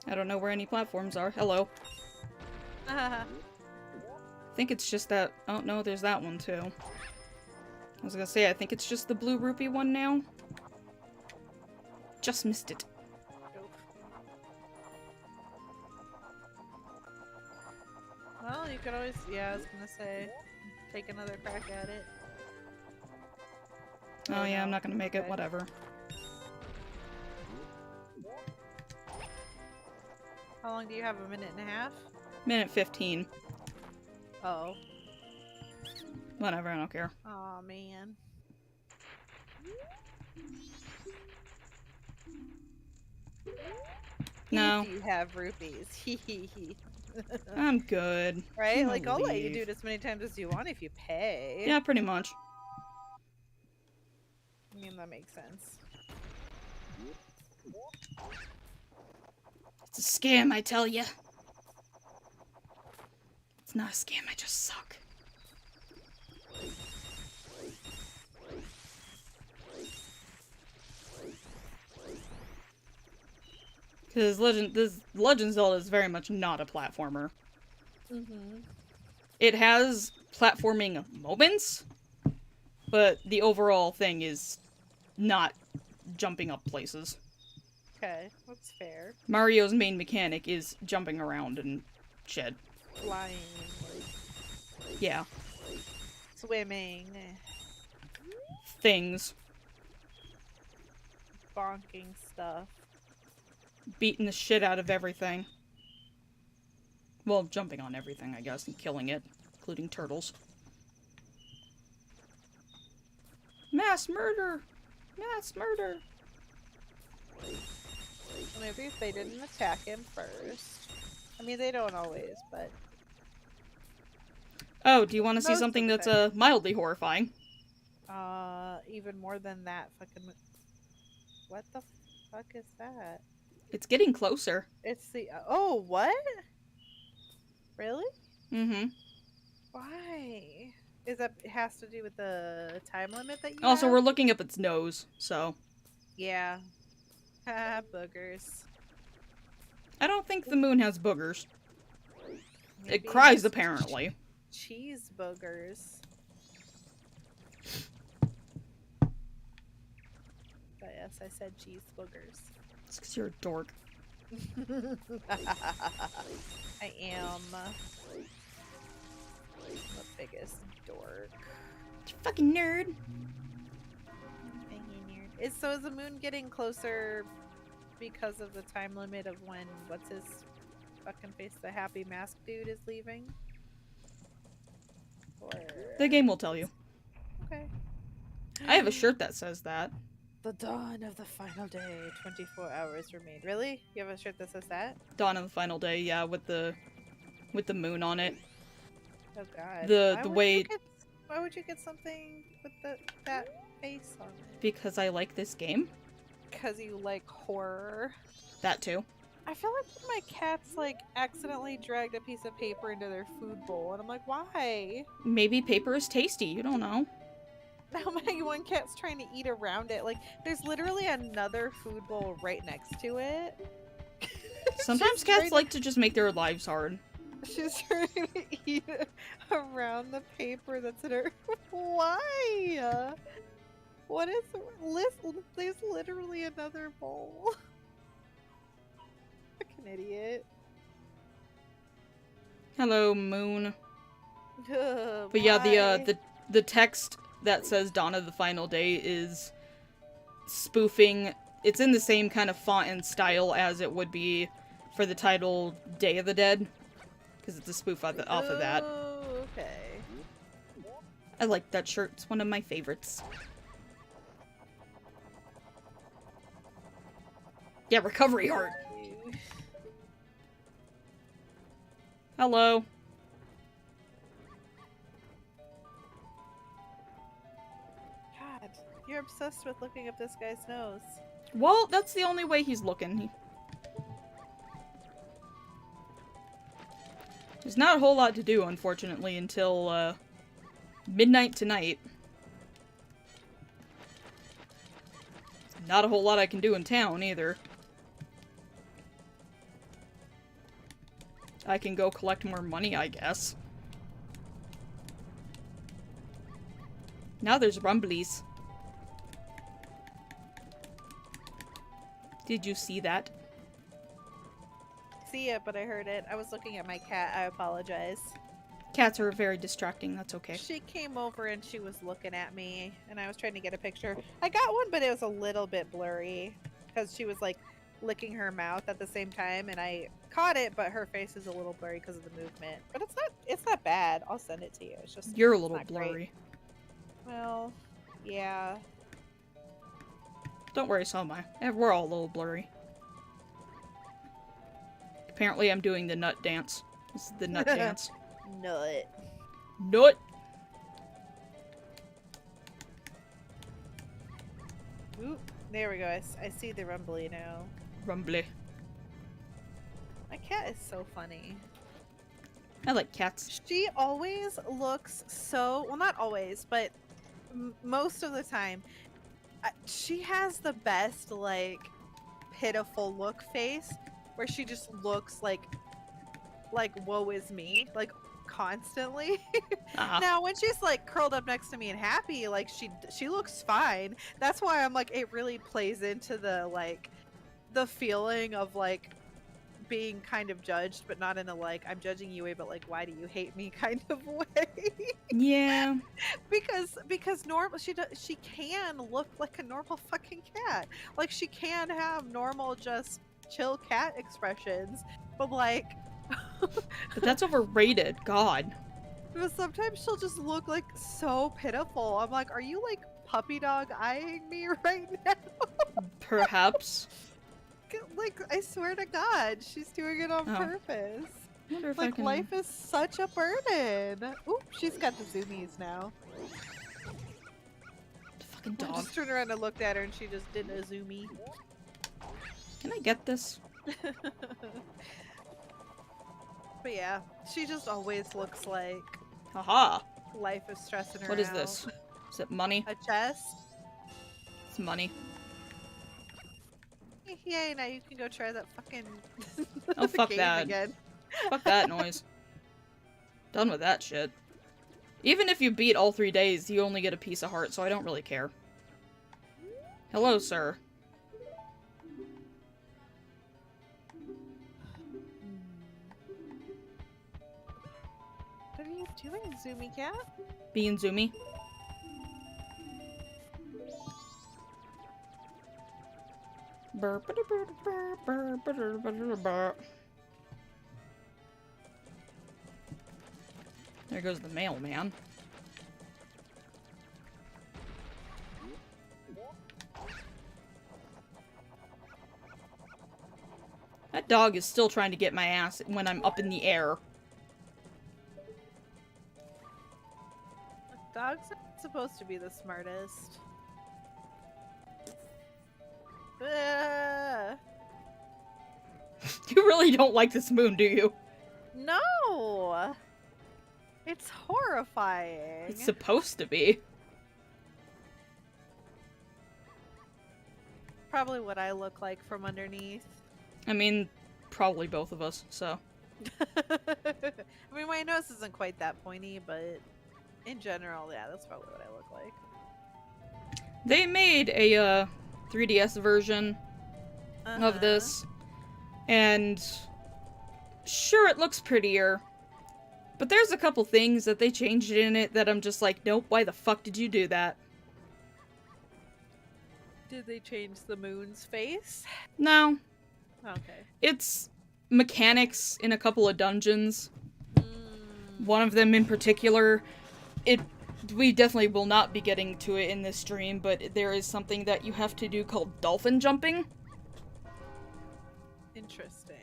I don't know where any platforms are. Hello. I think it's just that... Oh, no, there's that one, too. I was gonna say, I think it's just the blue rupee one now. Just missed it. Well, you could always... Yeah, I was gonna say... Take another crack at it. Oh yeah, I'm not gonna make it. Okay. Whatever. How long do you have? A minute and a half? Minute 15. Oh. Whatever, I don't care. Oh man. No. If you have rupees. Hee. I'm good. Right? I'm Like, gonna I'll let you leave. do it as many times as you want if you pay. Yeah, pretty much. I mean, that makes sense. It's a scam, I tell ya. It's not a scam, I just suck. Because Legend Zelda is very much not a platformer. Mm-hmm. It has platforming moments, but the overall thing is not jumping up places. Okay, that's fair. Mario's main mechanic is jumping around and shit. Flying, Yeah. swimming, Things. bonking stuff. Beating the shit out of everything. Well, jumping on everything, I guess, and killing it, including turtles. Mass murder! Mass murder! Maybe if they didn't attack him first. I mean, they don't always, but... Oh, do you want to see Most of something the that's time. mildly horrifying? Even more than that fucking... What the fuck is that? It's getting closer. It's the... Oh, what? Really? Mm-hmm. Why? Is that... It has to do with the time limit that you Also, have? we're looking up its nose, so... Yeah. Ha, boogers. I don't think the moon has boogers. Maybe It cries, has apparently. Cheese boogers. But yes, I said cheese boogers. It's because you're a dork. I am the biggest dork. You fucking nerd. Is the moon getting closer because of the time limit of when what's his fucking face, the happy mask dude, is leaving? Or The game will tell you. okay. I have a shirt that says that. The dawn of the final day. 24 hours remain. Really? You have a shirt that says that? Dawn of the Final Day, yeah, with the moon on it. Oh god. The way... Why would you get something with that face on it? Because I like this game. Because you like horror. That too. I feel like my cats like accidentally dragged a piece of paper into their food bowl, and I'm like, why? Maybe paper is tasty, you don't know. Now my one cat's trying to eat around it. Like, there's literally another food bowl right next to it. Sometimes cats like to just make their lives hard. She's trying to eat around the paper that's in her. Why? What is? There's literally another bowl. Fucking idiot. Hello, moon. Ugh, But yeah, why? the text that says Dawn of the Final Day is spoofing. It's in the same kind of font and style as it would be for the title Day of the Dead, because it's a spoof off of that. Oh, okay. I like that shirt. It's one of my favorites. Yeah, recovery heart. Hello. God, you're obsessed with looking up this guy's nose. Well, that's the only way he's looking. There's not a whole lot to do, unfortunately, until midnight tonight. Not a whole lot I can do in town, either. I can go collect more money, I guess. Now there's rumblies. Did you see that? See it, but I heard it. I was looking at my cat. I apologize. cats are very distracting. That's okay. She came over and she was looking at me, and I was trying to get a picture. I got one, but it was a little bit blurry because she was like licking her mouth at the same time, and I caught it, but her face is a little blurry because of the movement. But it's not bad. I'll send it to you. It's just You're a it's little not blurry. great. Well, yeah. Don't worry, so am I. We're all a little blurry. Apparently, I'm doing the nut dance. This is the nut dance. Nut. Nut. Oop, there we go. I see the rumbly now. Rumbly. My cat is so funny. I like cats. She always looks so, well, not always, but most of the time, she has the best, like, pitiful look face, where she just looks like woe is me, like, constantly. Now, when she's, like, curled up next to me and happy, like, she looks fine. That's why I'm like, it really plays into the, like, the feeling of, like, being kind of judged, but not in a like I'm judging you way, but like why do you hate me kind of way. Yeah. because normal she can look like a normal fucking cat. Like she can have normal just chill cat expressions, but like But that's overrated. God. but sometimes she'll just look like so pitiful. I'm like, are you like puppy dog eyeing me right now? Perhaps. Like, I swear to God, she's doing it on purpose. I wonder if Like, I can... life is such a burden. Oop, she's got the zoomies now. Fucking I dog. just turned around and looked at her and she just did a zoomie. Can I get this? But yeah, she just always looks like Haha. life is stressing her out. What is this? Is it money? A chest? It's money. Yay, now you can go try that fucking Oh, fuck game that. again. Fuck that noise. Done with that shit. Even if you beat all 3 days, you only get a piece of heart, so I don't really care. Hello, sir. What are you doing, Zoomy Cat? Being zoomy. There goes the mailman. That dog is still trying to get my ass when I'm up in the air. Dogs are supposed to be the smartest. You really don't like this moon, do you? No! It's horrifying. It's supposed to be. Probably what I look like from underneath. I mean, probably both of us, so. I mean, my nose isn't quite that pointy, but in general, yeah, that's probably what I look like. They made a 3DS version of this, and sure, it looks prettier, but there's a couple things that they changed in it that I'm just like, nope, why the fuck did you do that? Did they change the moon's face? No. Okay. It's mechanics in a couple of dungeons. One of them in particular, we definitely will not be getting to it in this stream, but there is something that you have to do called Dolphin Jumping. Interesting.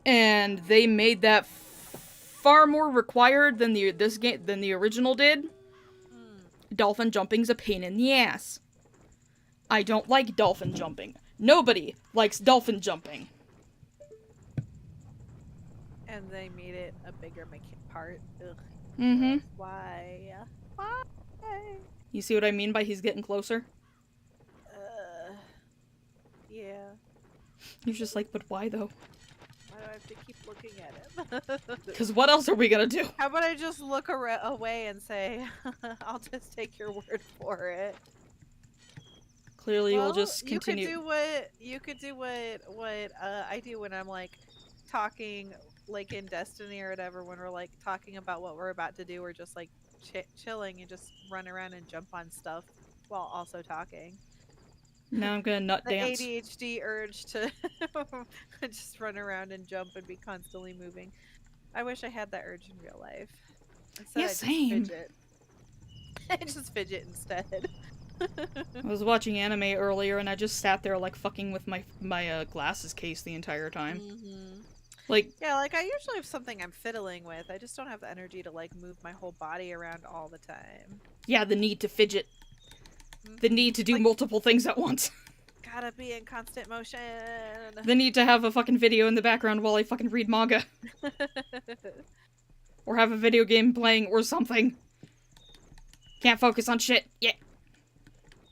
And they made that far more required than the original did. Dolphin jumping's a pain in the ass. I don't like dolphin jumping. Nobody likes dolphin jumping. And they made it a bigger part. Ugh. Mm-hmm. Why? Why? You see what I mean by he's getting closer? Yeah. You're just like, but why though? Why do I have to keep looking at him? Because what else are we gonna do? How about I just look away and say, I'll just take your word for it. Clearly, we'll just continue. You could do what I do when I'm like talking, like in Destiny or whatever, when we're like talking about what we're about to do, we're just like chilling and just run around and jump on stuff while also talking. Now I'm gonna nut The dance. ADHD urge to just run around and jump and be constantly moving. I wish I had that urge in real life. Instead, Yeah, I just same. fidget. I just fidget instead. I was watching anime earlier and I just sat there like fucking with my glasses case the entire time. Mm-hmm. Like, Yeah, like I usually have something I'm fiddling with. I just don't have the energy to like move my whole body around all the time. yeah, the need to fidget. The need to do Like, multiple things at once. gotta be in constant motion. The need to have a fucking video in the background while I fucking read manga. Or have a video game playing or something. Can't focus on shit. Yeah.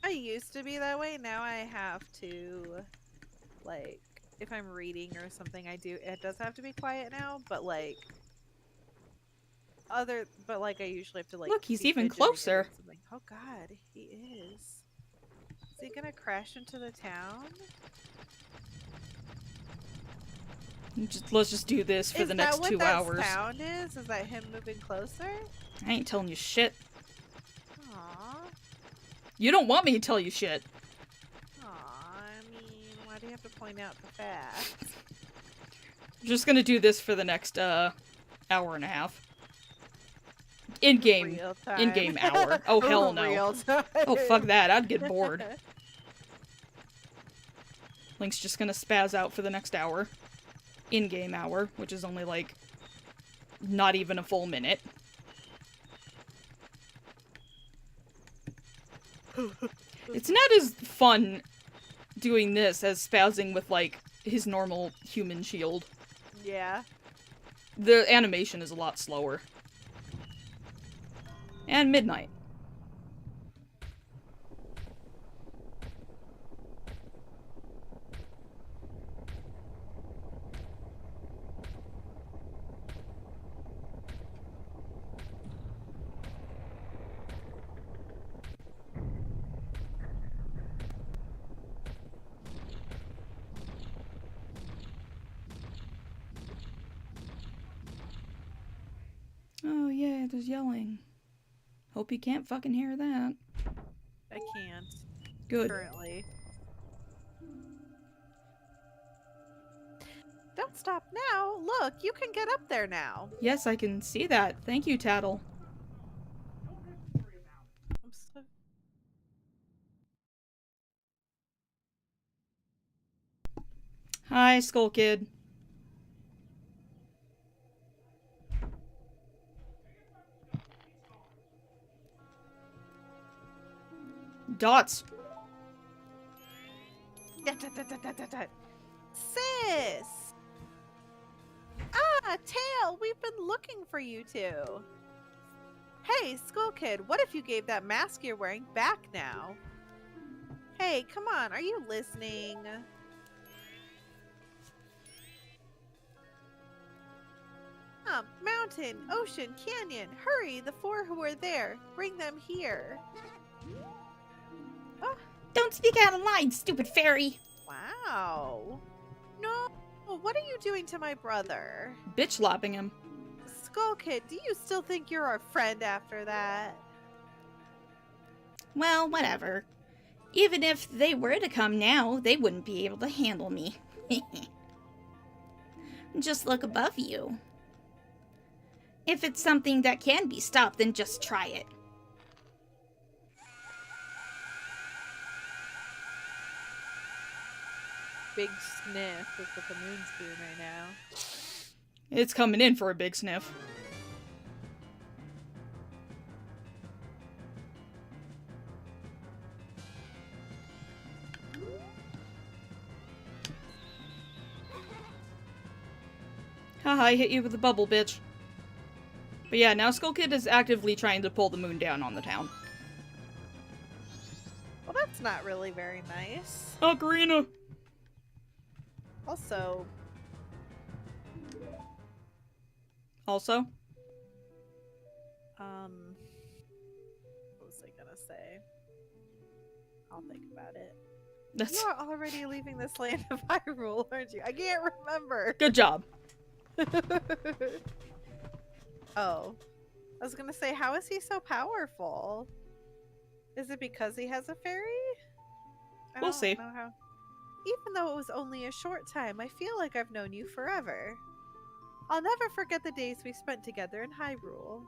I used to be that way. Now I have to, like, if I'm reading or something, it does have to be quiet now, but like, I usually have to like. Look, he's be even fidgeting or doing closer. something. Oh God, he is. Is he gonna crash into the town? Let's just do this for the next 2 hours. Is that what that sound is? Is that him moving closer? I ain't telling you shit. Aww. You don't want me to tell you shit. Aww, I mean, why do you have to point out the facts? I'm just gonna do this for the next, hour and a half. In-game hour. Oh, hell no. Real time. Oh, fuck that. I'd get bored. Link's just gonna spaz out for the next hour. In-game hour, which is only, like, not even a full minute. It's not as fun doing this as spazzing with, like, his normal human shield. Yeah. The animation is a lot slower. And midnight. Oh yeah, there's yelling. Hope you can't fucking hear that. I can't. Good. Currently. Don't stop now. Look, you can get up there now. Yes, I can see that. Thank you, Tattle. I'm so... Hi, Skull Kid. Dots. Sis! Ah, Tail, we've been looking for you two. Hey, Skull Kid, what if you gave that mask you're wearing back now? Hey, come on, are you listening? Mountain, ocean, canyon, hurry, the four who are there, bring them here. Oh, Don't speak out of line, stupid fairy! wow. No, what are you doing to my brother? Bitch slapping him. Skull Kid, do you still think you're our friend after that? Well, whatever. Even if they were to come now, they wouldn't be able to handle me. Just look above you. If it's something that can be stopped, then just try it. Big sniff is what the moon's doing right now. It's coming in for a big sniff. Haha, I hit you with a bubble, bitch. But yeah, now Skull Kid is actively trying to pull the moon down on the town. Well, that's not really very nice. Ocarina! Also, Also, what was I gonna say? I'll think about it. that's You're already leaving this land of Hyrule, aren't you? I can't remember. good job. Oh. I was gonna say, how is he so powerful? Is it because he has a fairy? We'll see. Know how. Even though it was only a short time, I feel like I've known you forever. I'll never forget the days we spent together in Hyrule.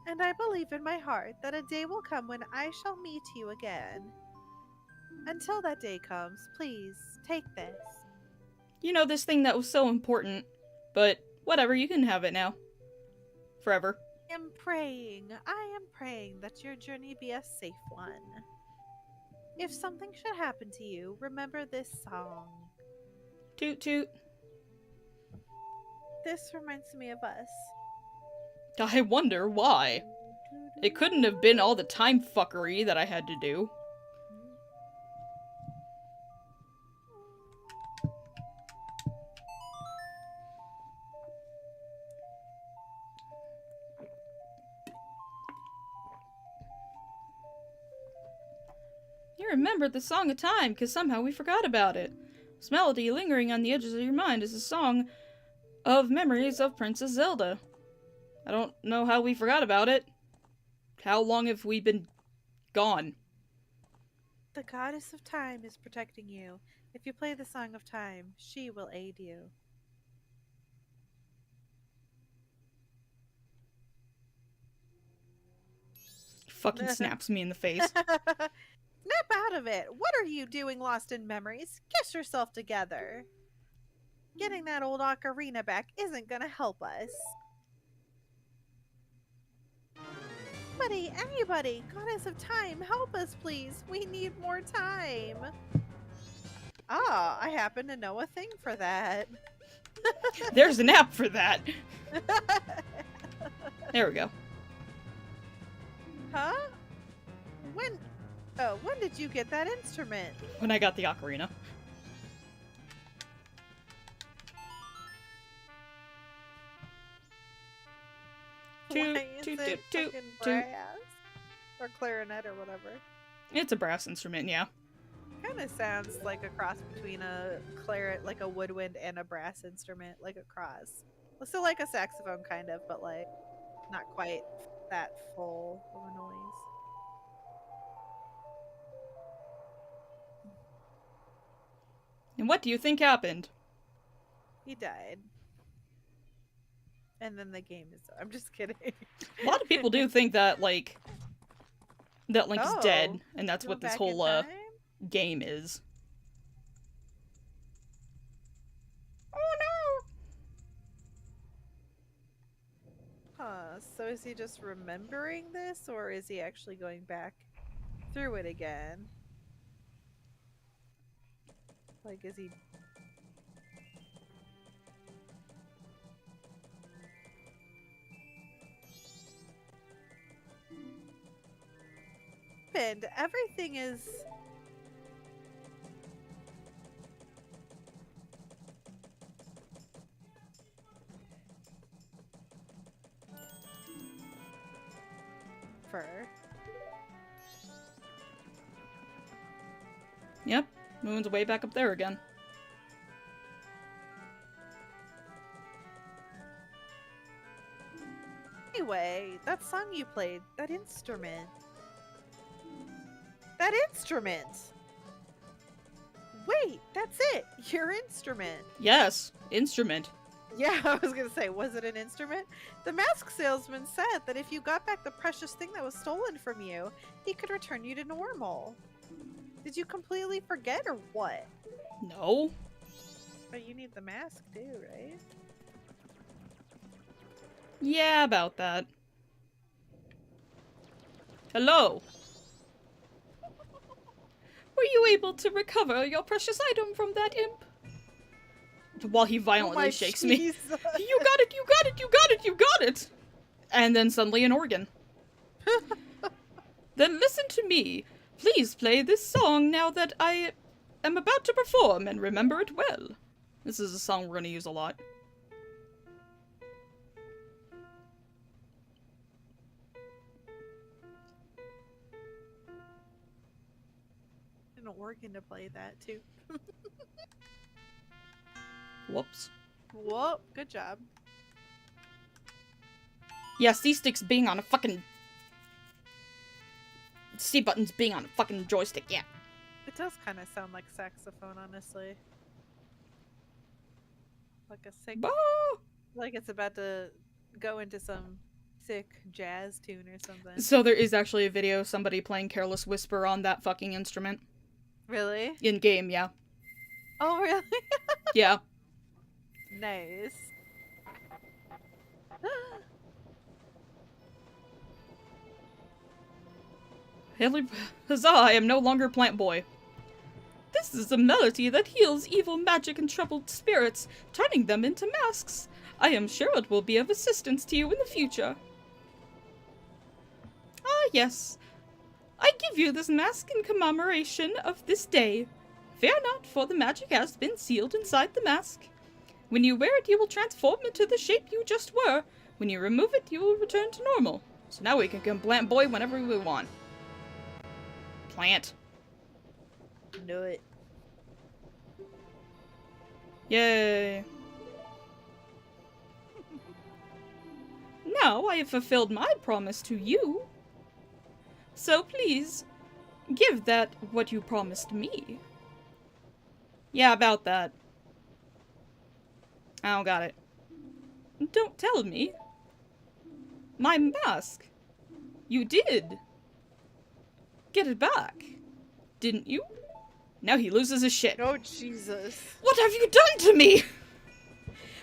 And I believe in my heart that a day will come when I shall meet you again. Until that day comes, please, take this. You know, this thing that was so important. But whatever, you can have it now. Forever. I am praying that your journey be a safe one. If something should happen to you, remember this song. Toot toot. This reminds me of us. I wonder why. It couldn't have been all the time fuckery that I had to do. You remembered the Song of Time, because somehow we forgot about it. This melody lingering on the edges of your mind is a song of memories of Princess Zelda. I don't know how we forgot about it. How long have we been gone? The goddess of time is protecting you. If you play the Song of Time, she will aid you. Fucking snaps me in the face. Snap out of it! What are you doing lost in memories? Get yourself together. Getting that old ocarina back isn't gonna help us. Anybody, goddess of time, help us please. We need more time. Ah, I happen to know a thing for that. There's an app for that. There we go. Huh? When did you get that instrument? When I got the ocarina. Toot, Why is toot, it toot, fucking toot. brass? Or clarinet or whatever. It's a brass instrument, yeah. Kind of sounds like a cross between a clarinet, like a woodwind, and a brass instrument, like a cross. So like a saxophone, kind of, but like not quite that full of a noise. And what do you think happened? He died. And then the game is... I'm just kidding. A lot of people do think that, like, that Link is dead, and that's Go what this back in whole, time? game is. Oh no! Huh, so is he just remembering this, or is he actually going back through it again? Like, is he... And everything is... fur. Yep, Moon's way back up there again. Anyway, that song you played, that instrument. That instrument! Wait, that's it! Your instrument! Yes, instrument. Yeah, I was gonna say, was it an instrument? The mask salesman said that if you got back the precious thing that was stolen from you, he could return you to normal. Did you completely forget or what? No. But you need the mask too, right? Yeah, about that. Hello. Were you able to recover your precious item from that imp? While he violently shakes me. You got it, you got it, you got it, you got it! And then suddenly an organ. Then listen to me. Please play this song now that I am about to perform and remember it well. This is a song we're gonna use a lot. An organ to play that too. Whoops. Whoa, good job. Yeah, C-sticks being on a fucking... C-buttons being on a fucking joystick, yeah. It does kind of sound like saxophone, honestly. Like a sick... Bah! Like it's about to go into some sick jazz tune or something. So there is actually a video of somebody playing Careless Whisper on that fucking instrument. Really? In-game, yeah. Oh, really? Yeah. Nice. Huzzah, I am no longer Plant Boy. This is a melody that heals evil magic and troubled spirits, turning them into masks. I am sure it will be of assistance to you in the future. Ah, yes. I give you this mask in commemoration of this day. Fear not, for the magic has been sealed inside the mask. When you wear it, you will transform into the shape you just were. When you remove it, you will return to normal. So now we can become Plant Boy whenever we want. Plant. Knew it. Yay. Now I have fulfilled my promise to you. So please, give that what you promised me. Yeah, about that. I don't got it. Don't tell me. My mask. You did. Get it back. Didn't you? Now he loses his shit. Oh, Jesus. What have you done to me?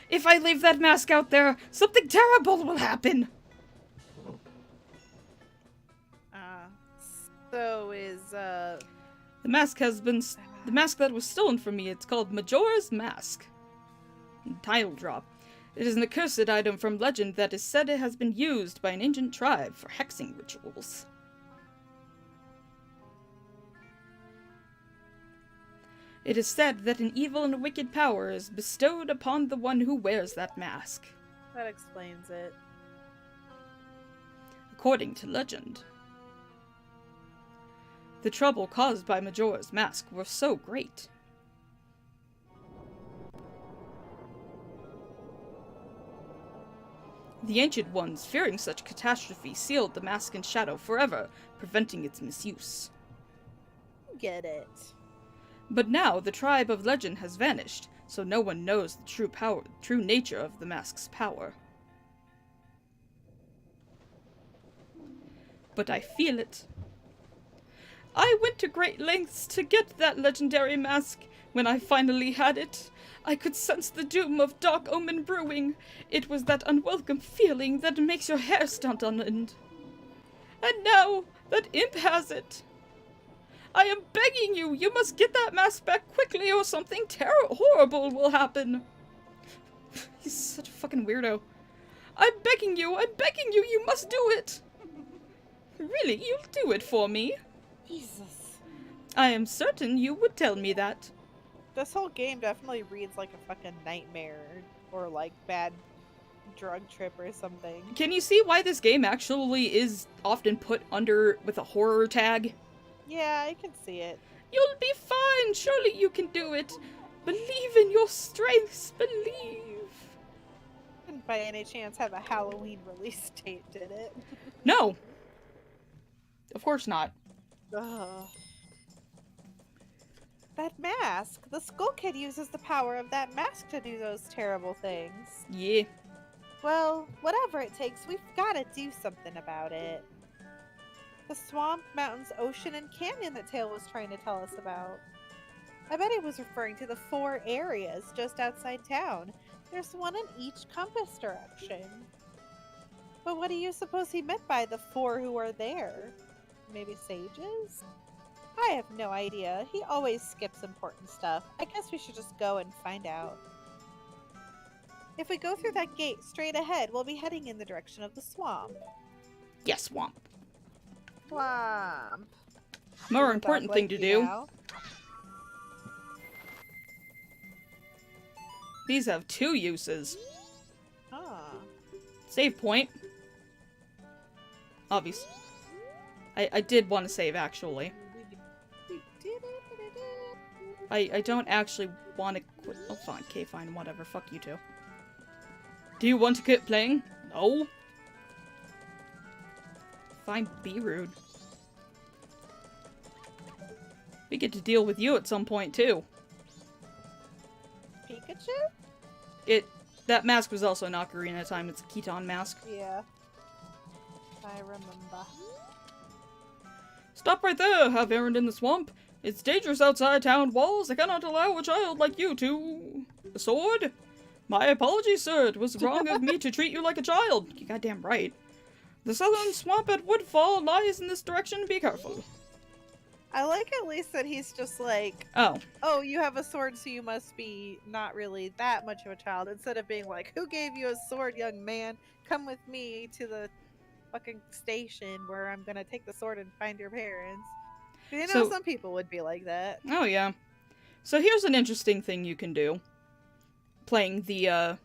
If I leave that mask out there, something terrible will happen. So is, The mask that was stolen from me, it's called Majora's Mask. Title drop. It is an accursed item from legend that is said it has been used by an ancient tribe for hexing rituals. It is said that an evil and wicked power is bestowed upon the one who wears that mask. that explains it. According to legend, the trouble caused by Majora's mask was so great. The Ancient Ones, fearing such catastrophe, sealed the mask in shadow forever, preventing its misuse. Get it. But now the tribe of legend has vanished, so no one knows the true nature of the mask's power. But I feel it. I went to great lengths to get that legendary mask. When I finally had it, I could sense the doom of dark omen brewing. It was that unwelcome feeling that makes your hair stand on end. And now that imp has it. I am begging you, you must get that mask back quickly or something horrible will happen. He's such a fucking weirdo. I'm begging you, you must do it. Really, you'll do it for me? Jesus. I am certain you would tell me that. This whole game definitely reads like a fucking nightmare or like bad drug trip or something. Can you see why this game actually is often put under with a horror tag? Yeah, I can see it. You'll be fine. Surely you can do it. Believe in your strengths. Believe. Didn't by any chance have a Halloween release date, did it? No. Of course not. Ugh. That mask! The Skull Kid uses the power of that mask to do those terrible things. Yeah. Well, whatever it takes, we've gotta do something about it. The swamp, mountains, ocean, and canyon that Tail was trying to tell us about. I bet he was referring to the 4 areas just outside town. There's one in each compass direction. But what do you suppose he meant by the 4 who are there? Maybe sages? I have no idea. He always skips important stuff. I guess we should just go and find out. If we go through that gate straight ahead, we'll be heading in the direction of the swamp. Yes, swamp. Swamp. More important thing to do. Now. These have 2 uses. Ah. Save point. Obvious. I did want to save, actually. I don't actually want to quit. Oh, fine. Okay, fine. Whatever. Fuck you two. Do you want to quit playing? No. Fine, be rude. We get to deal with you at some point, too. Pikachu? That mask was also an Ocarina time. It's a Keaton mask. Yeah. I remember. Stop right there, have errand in the swamp. It's dangerous outside town walls. I cannot allow a child like you to... A sword? My apologies, sir. It was wrong of me to treat you like a child. You goddamn right. The southern swamp at Woodfall lies in this direction. Be careful. I like at least that he's just like, Oh. oh, you have a sword, so you must be not really that much of a child. Instead of being like, who gave you a sword, young man? Come with me to the fucking station where I'm gonna take the sword and find your parents. You know, So- some people would be like that. Oh, yeah. So here's an interesting thing you can do. Playing the,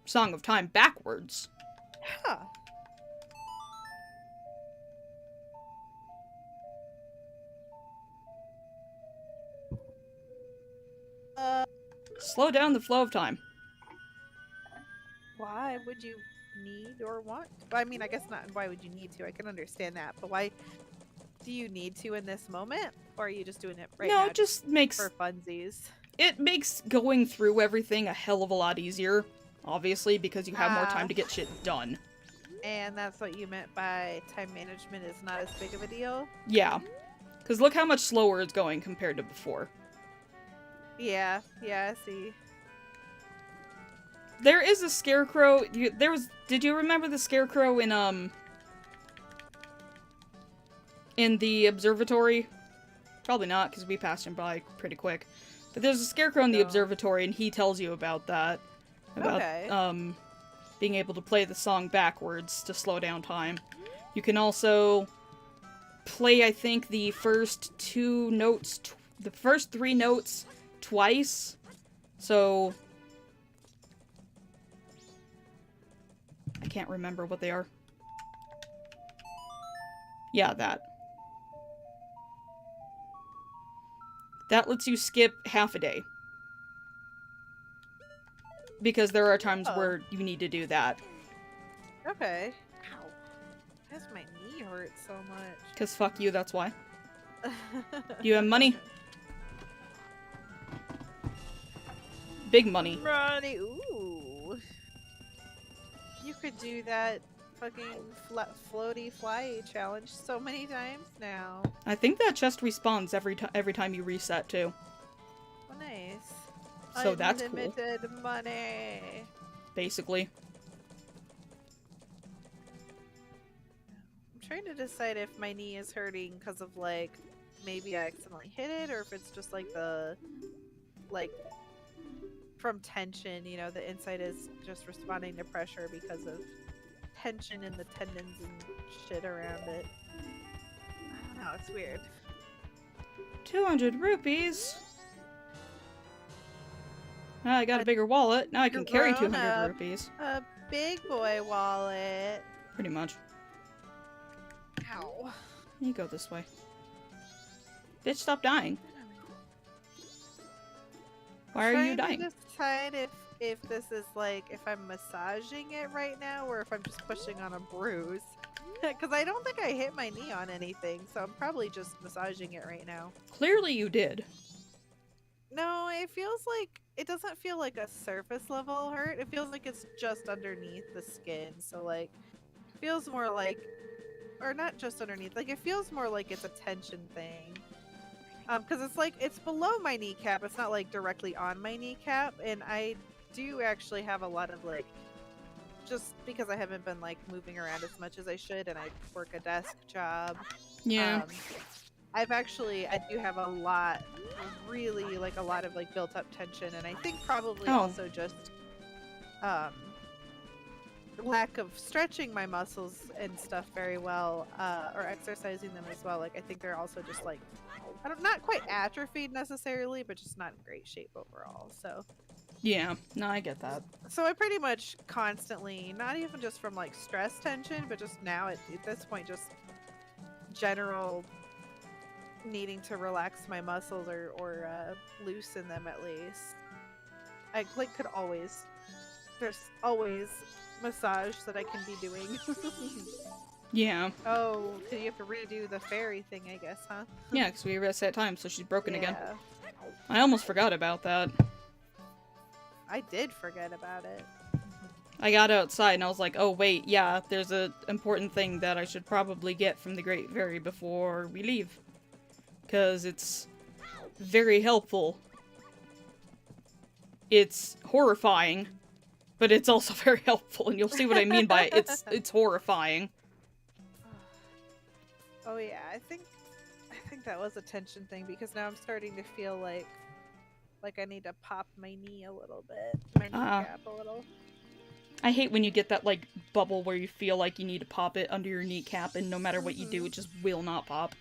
Song of Time backwards. Huh. Slow down the flow of time. Why would you need or want? Well, I mean, I guess not. Why would you need to? I can understand that, but why do you need to in this moment, or are you just doing it right now? No, it just makes... for funsies. It makes going through everything a hell of a lot easier. Obviously, because you have more time to get shit done. And that's what you meant by time management is not as big of a deal? Yeah. Because look how much slower it's going compared to before. Yeah, I see. There is a scarecrow. Did you remember the scarecrow in the observatory? Probably not, because we passed him by pretty quick. But there's a scarecrow in the observatory, and he tells you about that. About, being able to play the song backwards to slow down time. You can also play, I think, the first two notes, the first three notes twice. So... I can't remember what they are. Yeah, that. That lets you skip half a day. Because there are times where you need to do that. Okay. Ow. Why does my knee hurt so much? Because fuck you, that's why. You have money? Big money. Money. Ooh. You could do that fucking floaty fly challenge so many times now. I think that chest respawns every time you reset, too. Oh, nice. So that's cool. Unlimited money. Basically. I'm trying to decide if my knee is hurting because of, like, maybe I accidentally hit it, or if it's just, like, from tension, you know, the inside is just responding to pressure because of tension in the tendons and shit around it. I don't know, it's weird. 200 rupees? Now I got a bigger wallet. Now I can carry 200 rupees. A big boy wallet. Pretty much. Ow. You go this way. Bitch, stop dying. Why are you dying? To decide if this is like, if I'm massaging it right now or if I'm just pushing on a bruise. Because I don't think I hit my knee on anything, so I'm probably just massaging it right now. Clearly you did. No, it feels like, it doesn't feel like a surface level hurt. It feels like it's just underneath the skin. So like, it feels more like, or not just underneath, like it feels more like it's a tension thing. Because it's like, it's below my kneecap. It's not like directly on my kneecap. And I do actually have a lot of like, just because I haven't been like moving around as much as I should and I work a desk job. Yeah. I do have a lot, really like a lot of like built up tension, and I think probably also just lack of stretching my muscles and stuff very well, or exercising them as well. Like I think they're also just like, not quite atrophied necessarily, but just not in great shape overall. So Yeah, no, I get that. So I pretty much constantly, not even just from like stress tension, but just now at this point, just general needing to relax my muscles or loosen them at least. I like could always there's always massage that I can be doing. Yeah. Oh, so you have to redo the fairy thing, I guess, huh? Yeah, because we reset time, so she's broken again. Yeah. I almost forgot about that. I did forget about it. I got outside and I was like, oh wait, yeah, there's an important thing that I should probably get from the Great Fairy before we leave. Because it's very helpful. It's horrifying, but it's also very helpful, and you'll see what I mean by it's horrifying. Oh yeah, I think that was a tension thing because now I'm starting to feel like I need to pop my knee a little bit, my kneecap a little. I hate when you get that like bubble where you feel like you need to pop it under your kneecap, and no matter what you do, it just will not pop.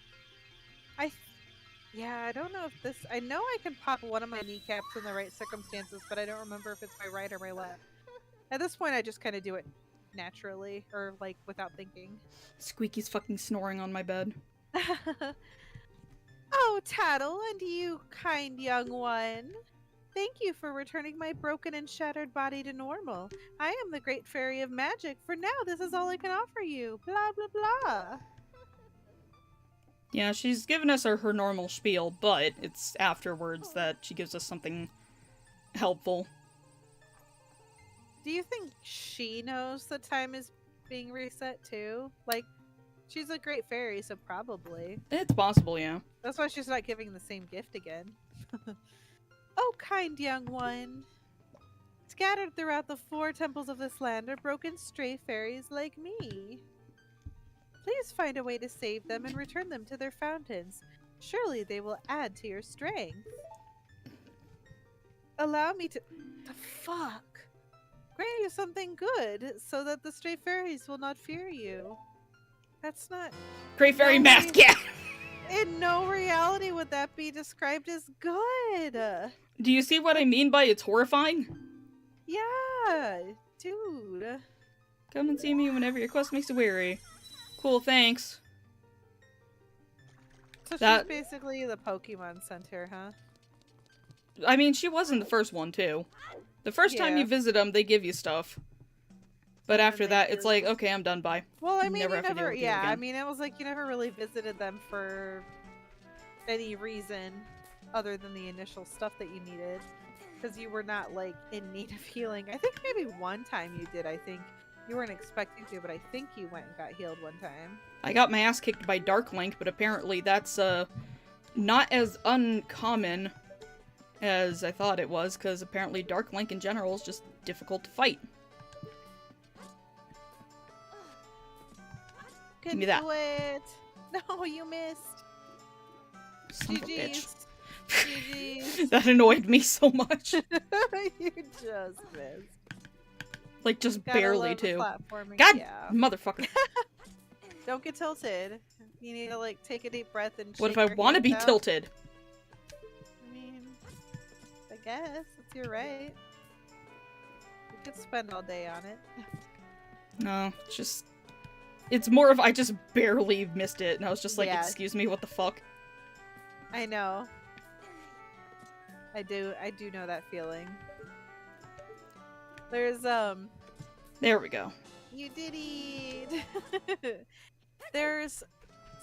Yeah, I don't know if this. I know I can pop one of my kneecaps in the right circumstances, but I don't remember if it's my right or my left. At this point, I just kind of do it naturally, or like without thinking. Squeaky's fucking snoring on my bed. Oh, Tattle, and you, kind young one. Thank you for returning my broken and shattered body to normal. I am the Great Fairy of Magic. For now, this is all I can offer you. Blah, blah, blah. Yeah, she's given us her normal spiel, but it's afterwards that she gives us something helpful. Do you think she knows that time is being reset too? Like, she's a great fairy, so probably. It's possible, yeah. That's why she's not giving the same gift again. Oh, kind young one. Scattered throughout the 4 temples of this land are broken stray fairies like me. Please find a way to save them and return them to their fountains. Surely they will add to your strength. Allow me to... The fuck? Grant you something good, so that the stray fairies will not fear you. That's not... Great Fairy Mask, yeah! In no reality would that be described as good. Do you see what I mean by it's horrifying? Yeah, dude. Come and see me whenever your quest makes you weary. Cool, thanks. So she's basically the Pokemon Center, huh? I mean, she was in the first one, too. The first time you visit them, they give you stuff. But after that, it's like, okay, I'm done, bye. Well, I mean, never have to deal with you again. I mean, it was like you never really visited them for any reason other than the initial stuff that you needed. Because you were not, like, in need of healing. I think maybe one time you did, I think. You weren't expecting to, but I think you went and got healed one time. I got my ass kicked by Dark Link, but apparently that's, not as uncommon as I thought it was, because apparently Dark Link in general is just difficult to fight. Give me that. Do it. No, you missed. Son of a bitch. GG's. That annoyed me so much. You just missed. Like, just Gotta barely, love the too. platforming. God, yeah. motherfucker. Don't get tilted. You need to, like, take a deep breath and What if shake I your want to be hands out. tilted? I mean, I guess. It's your right. You could spend all day on it. No, it's just... It's more of I just barely missed it, and I was just like, Yeah. excuse me, what the fuck? I know. I do know that feeling. There's, There we go. You did it! There's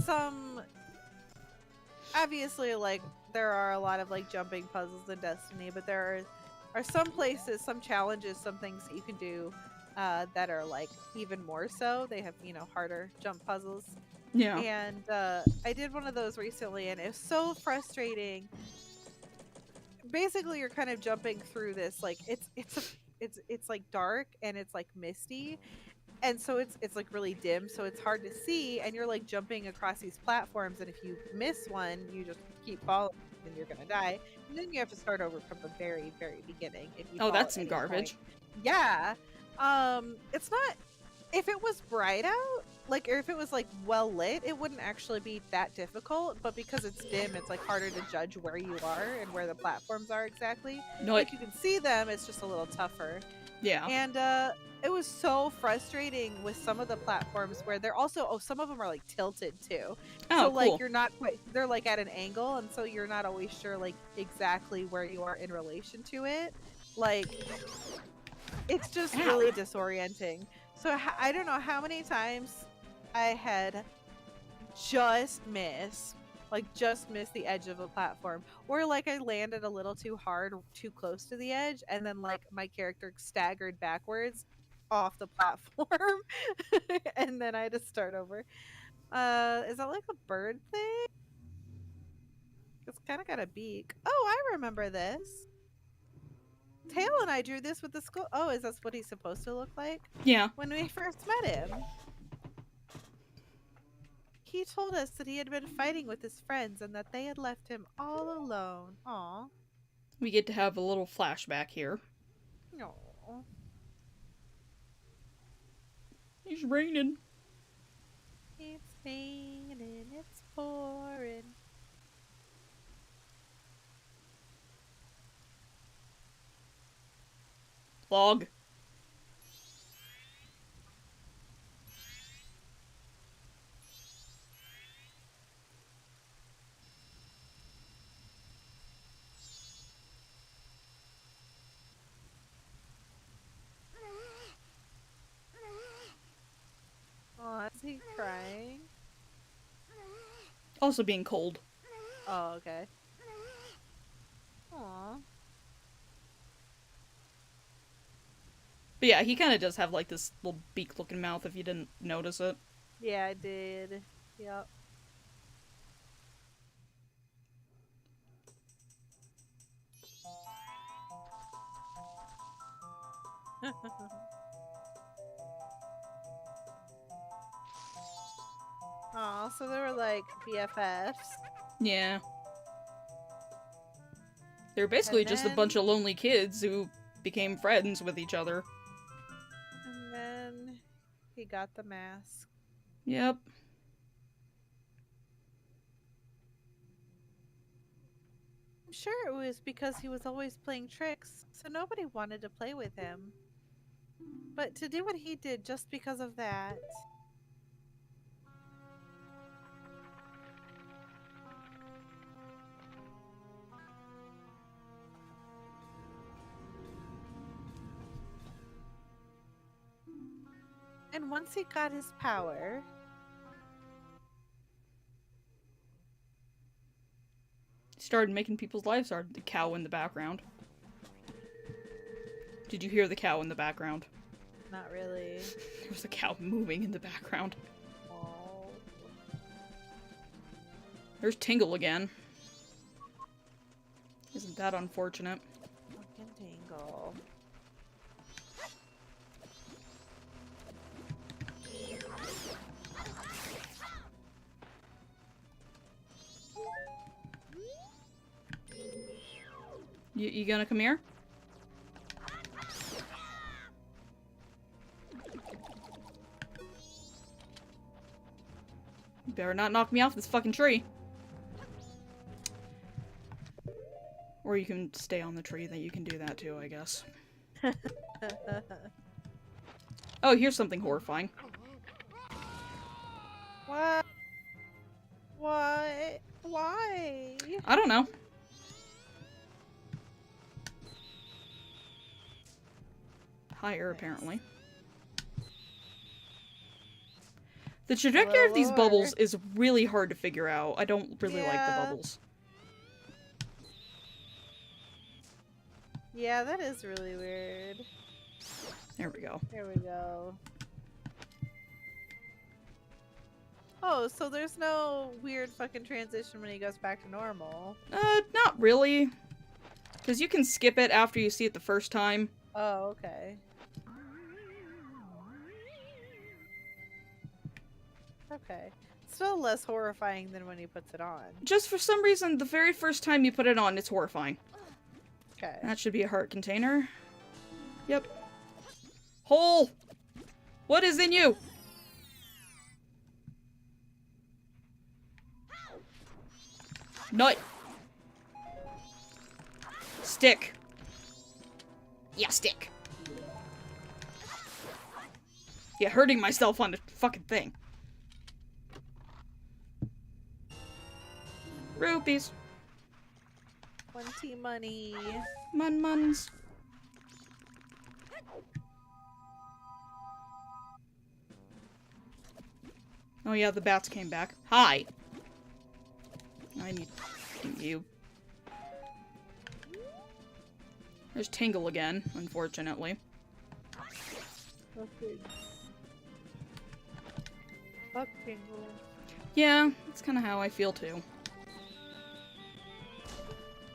some... Obviously, like, there are a lot of, like, jumping puzzles in Destiny, but there are some places, some challenges, some things that you can do that are, like, even more so. They have, you know, harder jump puzzles. Yeah. And I did one of those recently, and it was so frustrating. Basically, you're kind of jumping through this, like, it's like dark and it's like misty, and so it's like really dim, so it's hard to see, and you're like jumping across these platforms, and if you miss one, you just keep falling and you're gonna die, and then you have to start over from the very beginning if you Oh, fall that's at some any garbage. point. Yeah. It's not, if it was bright out, like, or if it was like well lit, it wouldn't actually be that difficult, but because it's dim, it's like harder to judge where you are and where the platforms are exactly. No, Like, you can see them, it's just a little tougher. yeah. And it was so frustrating with some of the platforms where they're also, some of them are like tilted too. Oh, so like cool. you're not quite, they're like at an angle, and so you're not always sure like exactly where you are in relation to it. Like, It's just Ow. really disorienting. So I don't know how many times I had just missed the edge of a platform, or like I landed a little too hard, too close to the edge, and then like my character staggered backwards off the platform, and then I had to start over. Is that like a bird thing? It's kind of got a beak. Oh, I remember this. Tail and I drew this with the school. Oh, is that what he's supposed to look like? Yeah. When we first met him, he told us that he had been fighting with his friends and that they had left him all alone. Aw. We get to have a little flashback here. No. It's raining. It's raining, it's pouring. Log. Aw, is he crying? Also being cold. Oh, okay. Aw. But yeah, he kind of does have like this little beak-looking mouth if you didn't notice it. Yeah, I did. Yep. Aw, so they were like BFFs. Yeah. They're basically And just a then- bunch of lonely kids who became friends with each other. And then he got the mask. Yep. I'm sure it was because he was always playing tricks, so nobody wanted to play with him. But to do what he did just because of that. And once he got his power, Started making people's lives hard. The cow in the background. Did you hear the cow in the background? not really. There was a cow moving in the background. Oh. There's Tingle again. Isn't that unfortunate? Fucking Tingle. You gonna come here? You better not knock me off this fucking tree. Or you can stay on the tree, that you can do that too, I guess. Oh, here's something horrifying. What? What? Why? I don't know. Higher, apparently. The trajectory of these bubbles is really hard to figure out. I don't really like the Yeah. bubbles. Yeah, that is really weird. There we go. There we go. Oh, so there's no weird fucking transition when he goes back to normal. Not really. Because you can skip it after you see it the first time. Oh, okay. Okay. Still less horrifying than when he puts it on. Just for some reason, the very first time you put it on, it's horrifying. Okay. That should be a heart container. Yep. Hole! What is in you? Nut! Stick. Yeah, stick. Yeah, hurting myself on the fucking thing. Rupees. 20 money. Muns. Oh yeah, the bats came back. Hi! I need you. There's Tingle again, unfortunately. Okay. Fuck Tingle. Yeah, that's kind of how I feel too.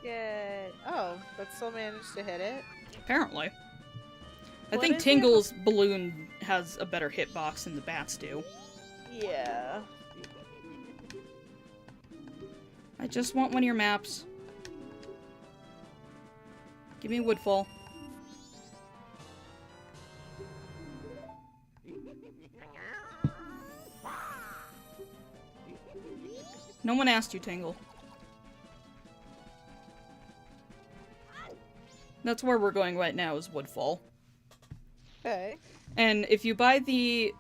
Yay. Oh, but still managed to hit it? Apparently. I What think is it? Tingle's balloon has a better hitbox than the bats do. Yeah. I just want one of your maps. Give me Woodfall. No one asked you, Tingle. That's where we're going right now, is Woodfall. Okay. And if you buy the,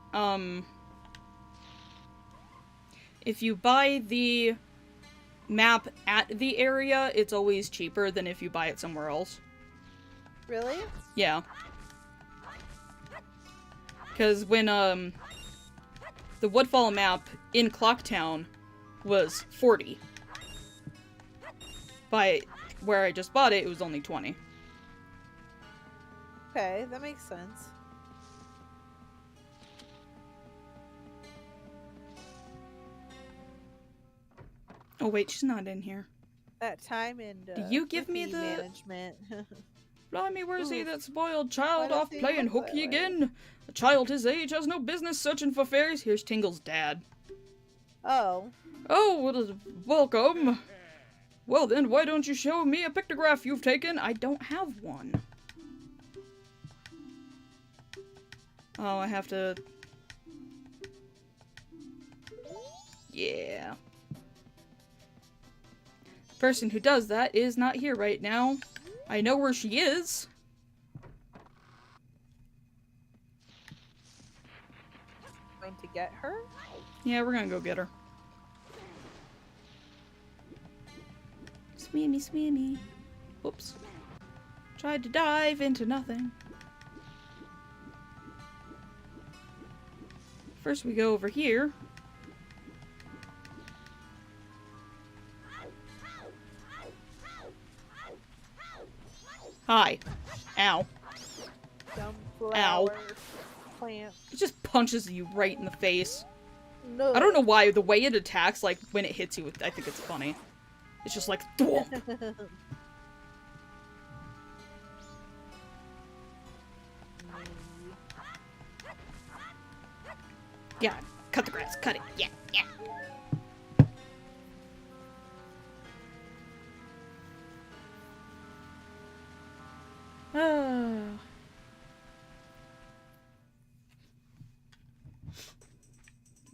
map at the area, it's always cheaper than if you buy it somewhere else. Really? Yeah. Because when, the Woodfall map in Clocktown was 40. By where I just bought it, it was only 20. Okay, that makes sense. Oh wait, she's not in here. That time and Do you give me cookie the- management. Blimey, where's he, Oof. that spoiled Why child, does off he playing look that hooky way? again? A child his age has no business searching for fairies. Here's Tingle's dad. Oh. Oh, well, welcome. Well then, why don't you show me a pictograph you've taken? I don't have one. Oh, I have to... Yeah. The person who does that is not here right now. I know where she is. Going to get her? Yeah, we're gonna go get her. Swimmy, swimmy. Whoops. Tried to dive into nothing. First we go over here. Hi. Ow. Sunflower plant. It just punches you right in the face. No. I don't know why, the way it attacks, like, when it hits you, I think it's funny. It's just like, thwomp. Yeah, cut the grass, cut it, yeah, yeah.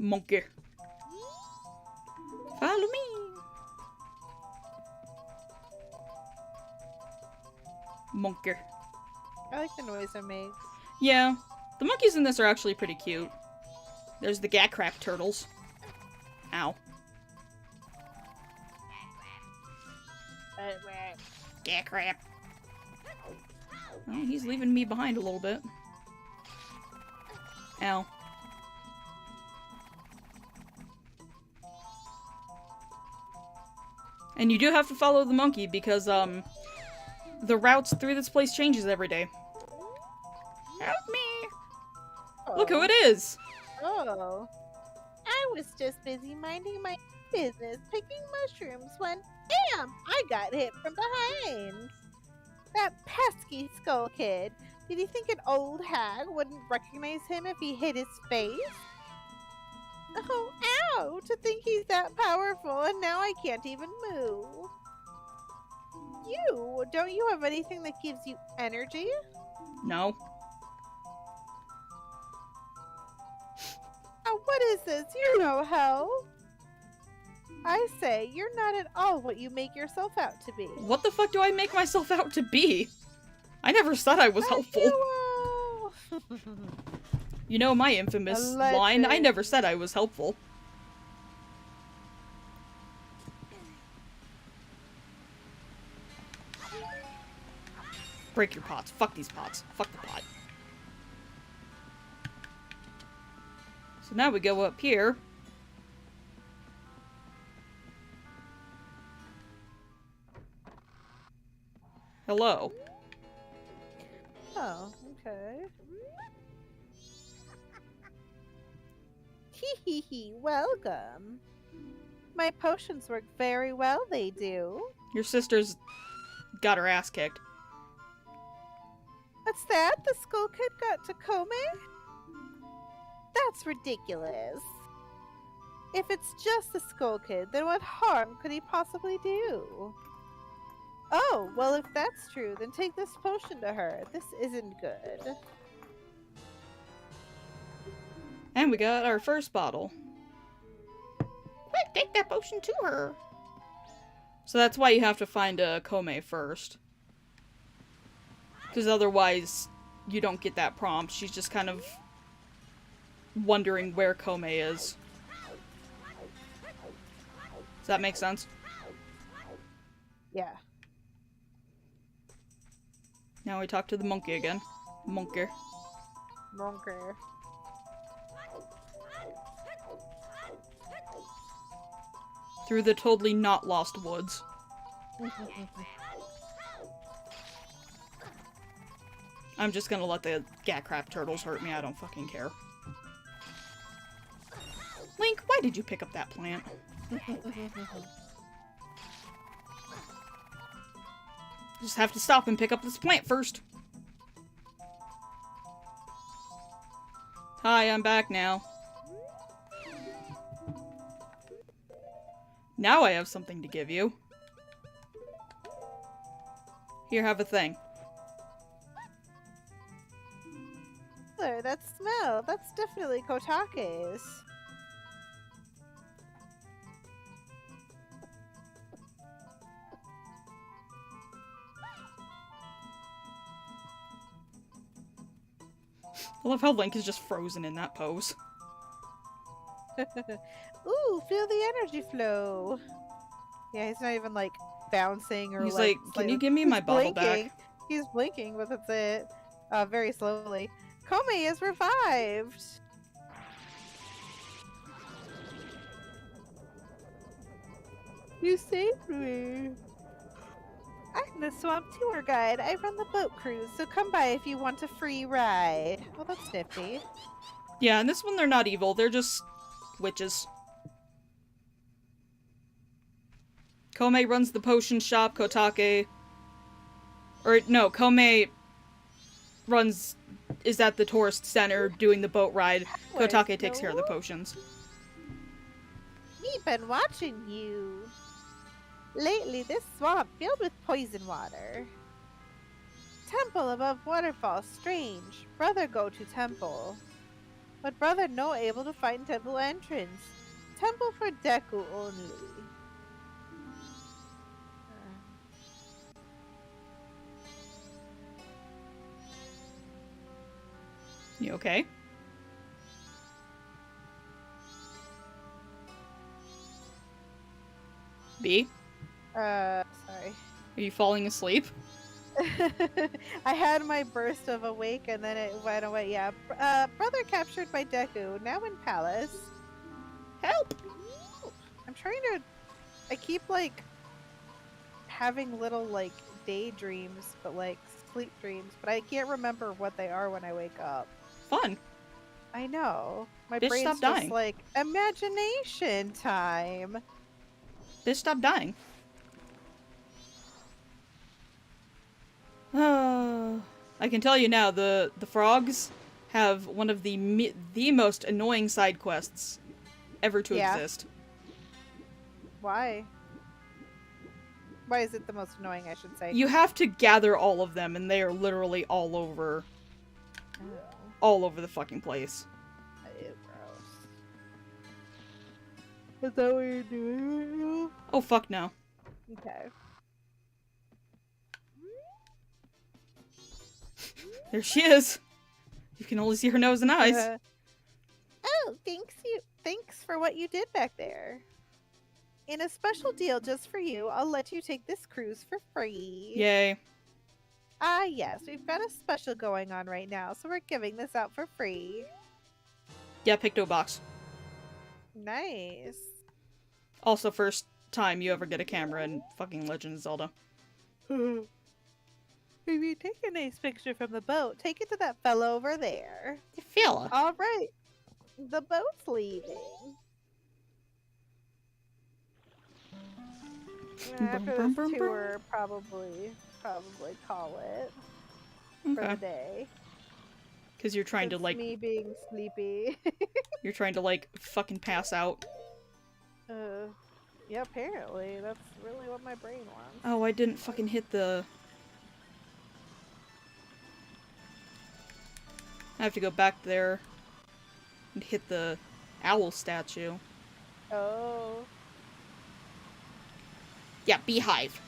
Monkey. Follow me. Monkey. I like the noise it makes. Yeah, the monkeys in this are actually pretty cute. There's the Gat-Crap turtles. Ow. Gat-Crap. Oh, he's leaving me behind a little bit. Ow. And you do have to follow the monkey because, the routes through this place changes every day. Help me! Look who it is! Oh. I was just busy minding my business, picking mushrooms when, bam! I got hit from behind. That pesky skull kid. Did he think an old hag wouldn't recognize him if he hit his face? Oh, ow! To think he's that powerful and now I can't even move. Don't you have anything that gives you energy? No. Oh, what is this? You're no help. I say, you're not at all what you make yourself out to be. What the fuck do I make myself out to be? I never said I was helpful. You know my infamous line, I never said I was helpful. Break your pots. Fuck these pots. Fuck the pot. So now we go up here. Hello. Oh, okay. Hee hee hee, welcome. My potions work very well, they do. Your sister's got her ass kicked. What's that? The Skull Kid got Takome? That's ridiculous. If it's just the Skull Kid, then what harm could he possibly do? Oh, well, if that's true, then take this potion to her. This isn't good. And we got our first bottle. Quick, take that potion to her. So that's why you have to find a Kome first. Because otherwise, you don't get that prompt. She's just kind of wondering where Kome is. Does that make sense? Yeah. Now we talk to the monkey again. Monkey. Monker. Through the totally not lost woods. I'm just gonna let the Gatcrap turtles hurt me, I don't fucking care. Link, why did you pick up that plant? Just have to stop and pick up this plant first. Hi, I'm back now. Now I have something to give you. Here, have a thing. Taylor, that smell. That's definitely Kotake's. I love how Link is just frozen in that pose. Ooh, feel the energy flow. Yeah, he's not even like bouncing or He's like, can you give me my bottle blinking. back? He's blinking, but that's it. Very slowly. Kome is revived. You saved me. I'm the swamp tour guide. I run the boat cruise, so come by if you want a free ride. Well, that's nifty. Yeah, in this one they're not evil, they're just witches. Kome runs the potion shop, Kotake... Or, no, Kome is at the tourist center doing the boat ride. Kotake takes care of the potions. Me been watching you. Lately, this swamp filled with poison water. Temple above waterfall, strange. Brother go to temple. But brother no able to find temple entrance. Temple for Deku only. You okay? B? Sorry. Are you falling asleep? I had my burst of awake and then it went away. Yeah. Brother captured by Deku, now in palace. Help! I'm trying to... I keep, like, having little, like, daydreams, but, like, sleep dreams, but I can't remember what they are when I wake up. Fun. I know. My Bitch, brain's stop just dying. like, imagination time. Bitch, stop dying. I can tell you now, the frogs have one of the most annoying side quests ever to exist. Why? Why is it the most annoying, I should say? You have to gather all of them, and they are literally all over the fucking place. Ew, gross. Is that what you're doing right now? Oh, fuck no. Okay. There she is. You can only see her nose and eyes. Oh, thanks for what you did back there. In a special deal just for you, I'll let you take this cruise for free. Yay. Ah, yes, we've got a special going on right now, so we're giving this out for free. Yeah, Picto Box. Nice. Also, first time you ever get a camera in fucking Legend of Zelda. If you take a nice picture from the boat, take it to that fellow over there. The fella. All right. The boat's leaving. After this tour, probably call it for the day. Because you're trying to, It's like... me being sleepy. You're trying to, like, fucking pass out. Yeah, apparently. That's really what my brain wants. Oh, I didn't fucking hit the... I have to go back there and hit the owl statue. Oh. Yeah, beehive.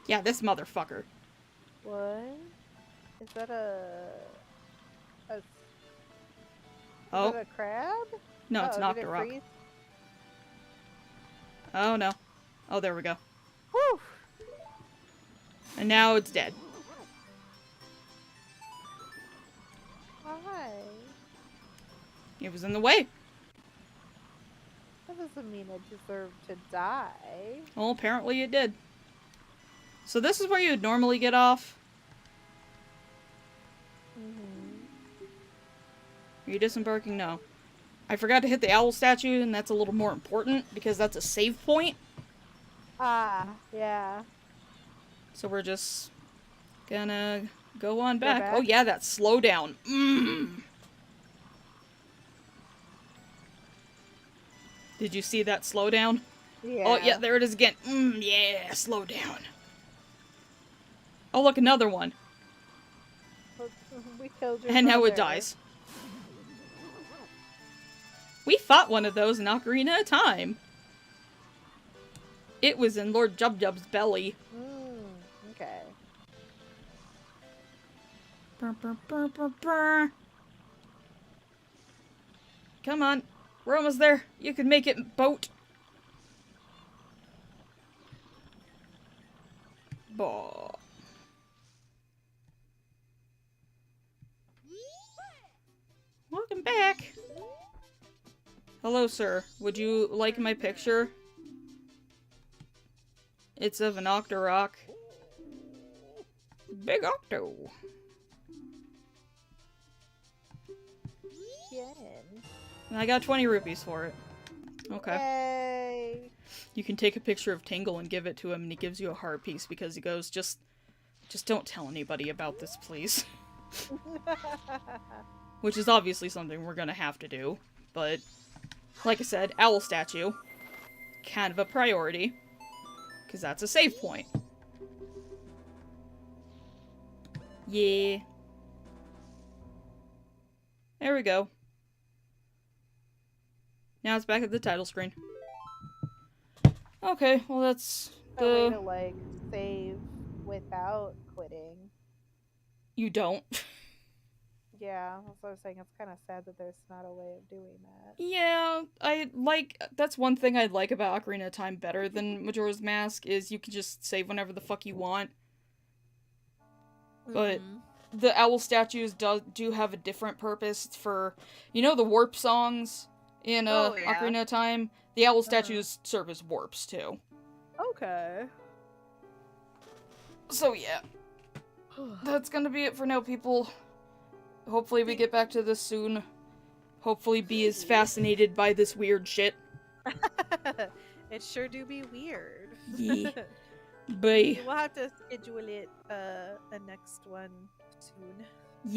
Yeah, this motherfucker. What? Is that a Oh. Is that a crab? No, it's did knocked it a rock. freeze? Oh no. Oh, there we go. Whew. And now it's dead. Why? It was in the way. That doesn't mean it deserved to die. Well, apparently it did. So this is where you would normally get off. Are you disembarking? No. I forgot to hit the owl statue, and that's a little more important, because that's a save point. Ah, yeah. So we're just gonna go on back. back? Oh yeah, that slowdown. Did you see that slowdown? Yeah. Oh yeah, there it is again. Yeah, slow down. Oh look, another one. We killed your And now it brother. dies. We fought one of those in Ocarina of Time. It was in Lord Jub-Jub's belly. Okay. Brr, brr, brr, brr, brr. Come on. We're almost there. You can make it, boat. Bah. Welcome back. Hello, sir. Would you like my picture? It's of an Octorok. Big Octo. Yen. And I got 20 rupees for it. Okay. Yay. You can take a picture of Tingle and give it to him, and he gives you a heart piece because he goes, just don't tell anybody about this, please. Which is obviously something we're gonna have to do. But, like I said, owl statue. Kind of a priority. Because that's a save point. Yeah. There we go. Now it's back at the title screen. Okay, well that's A way to, like, save without quitting. You don't. Yeah, that's what I was saying. It's kind of sad that there's not a way of doing that. Yeah, that's one thing I like about Ocarina of Time better than Majora's Mask, is you can just save whenever the fuck you want. But the owl statues do have a different purpose. It's for, you know, the warp songs in Ocarina of Time? The owl statues serve as warps, too. Okay. So, yeah. That's gonna be it for now, people. Hopefully we get back to this soon. Hopefully be as fascinated by this weird shit. It sure do be weird. Yeah. Bye. We'll have to schedule it a next one soon.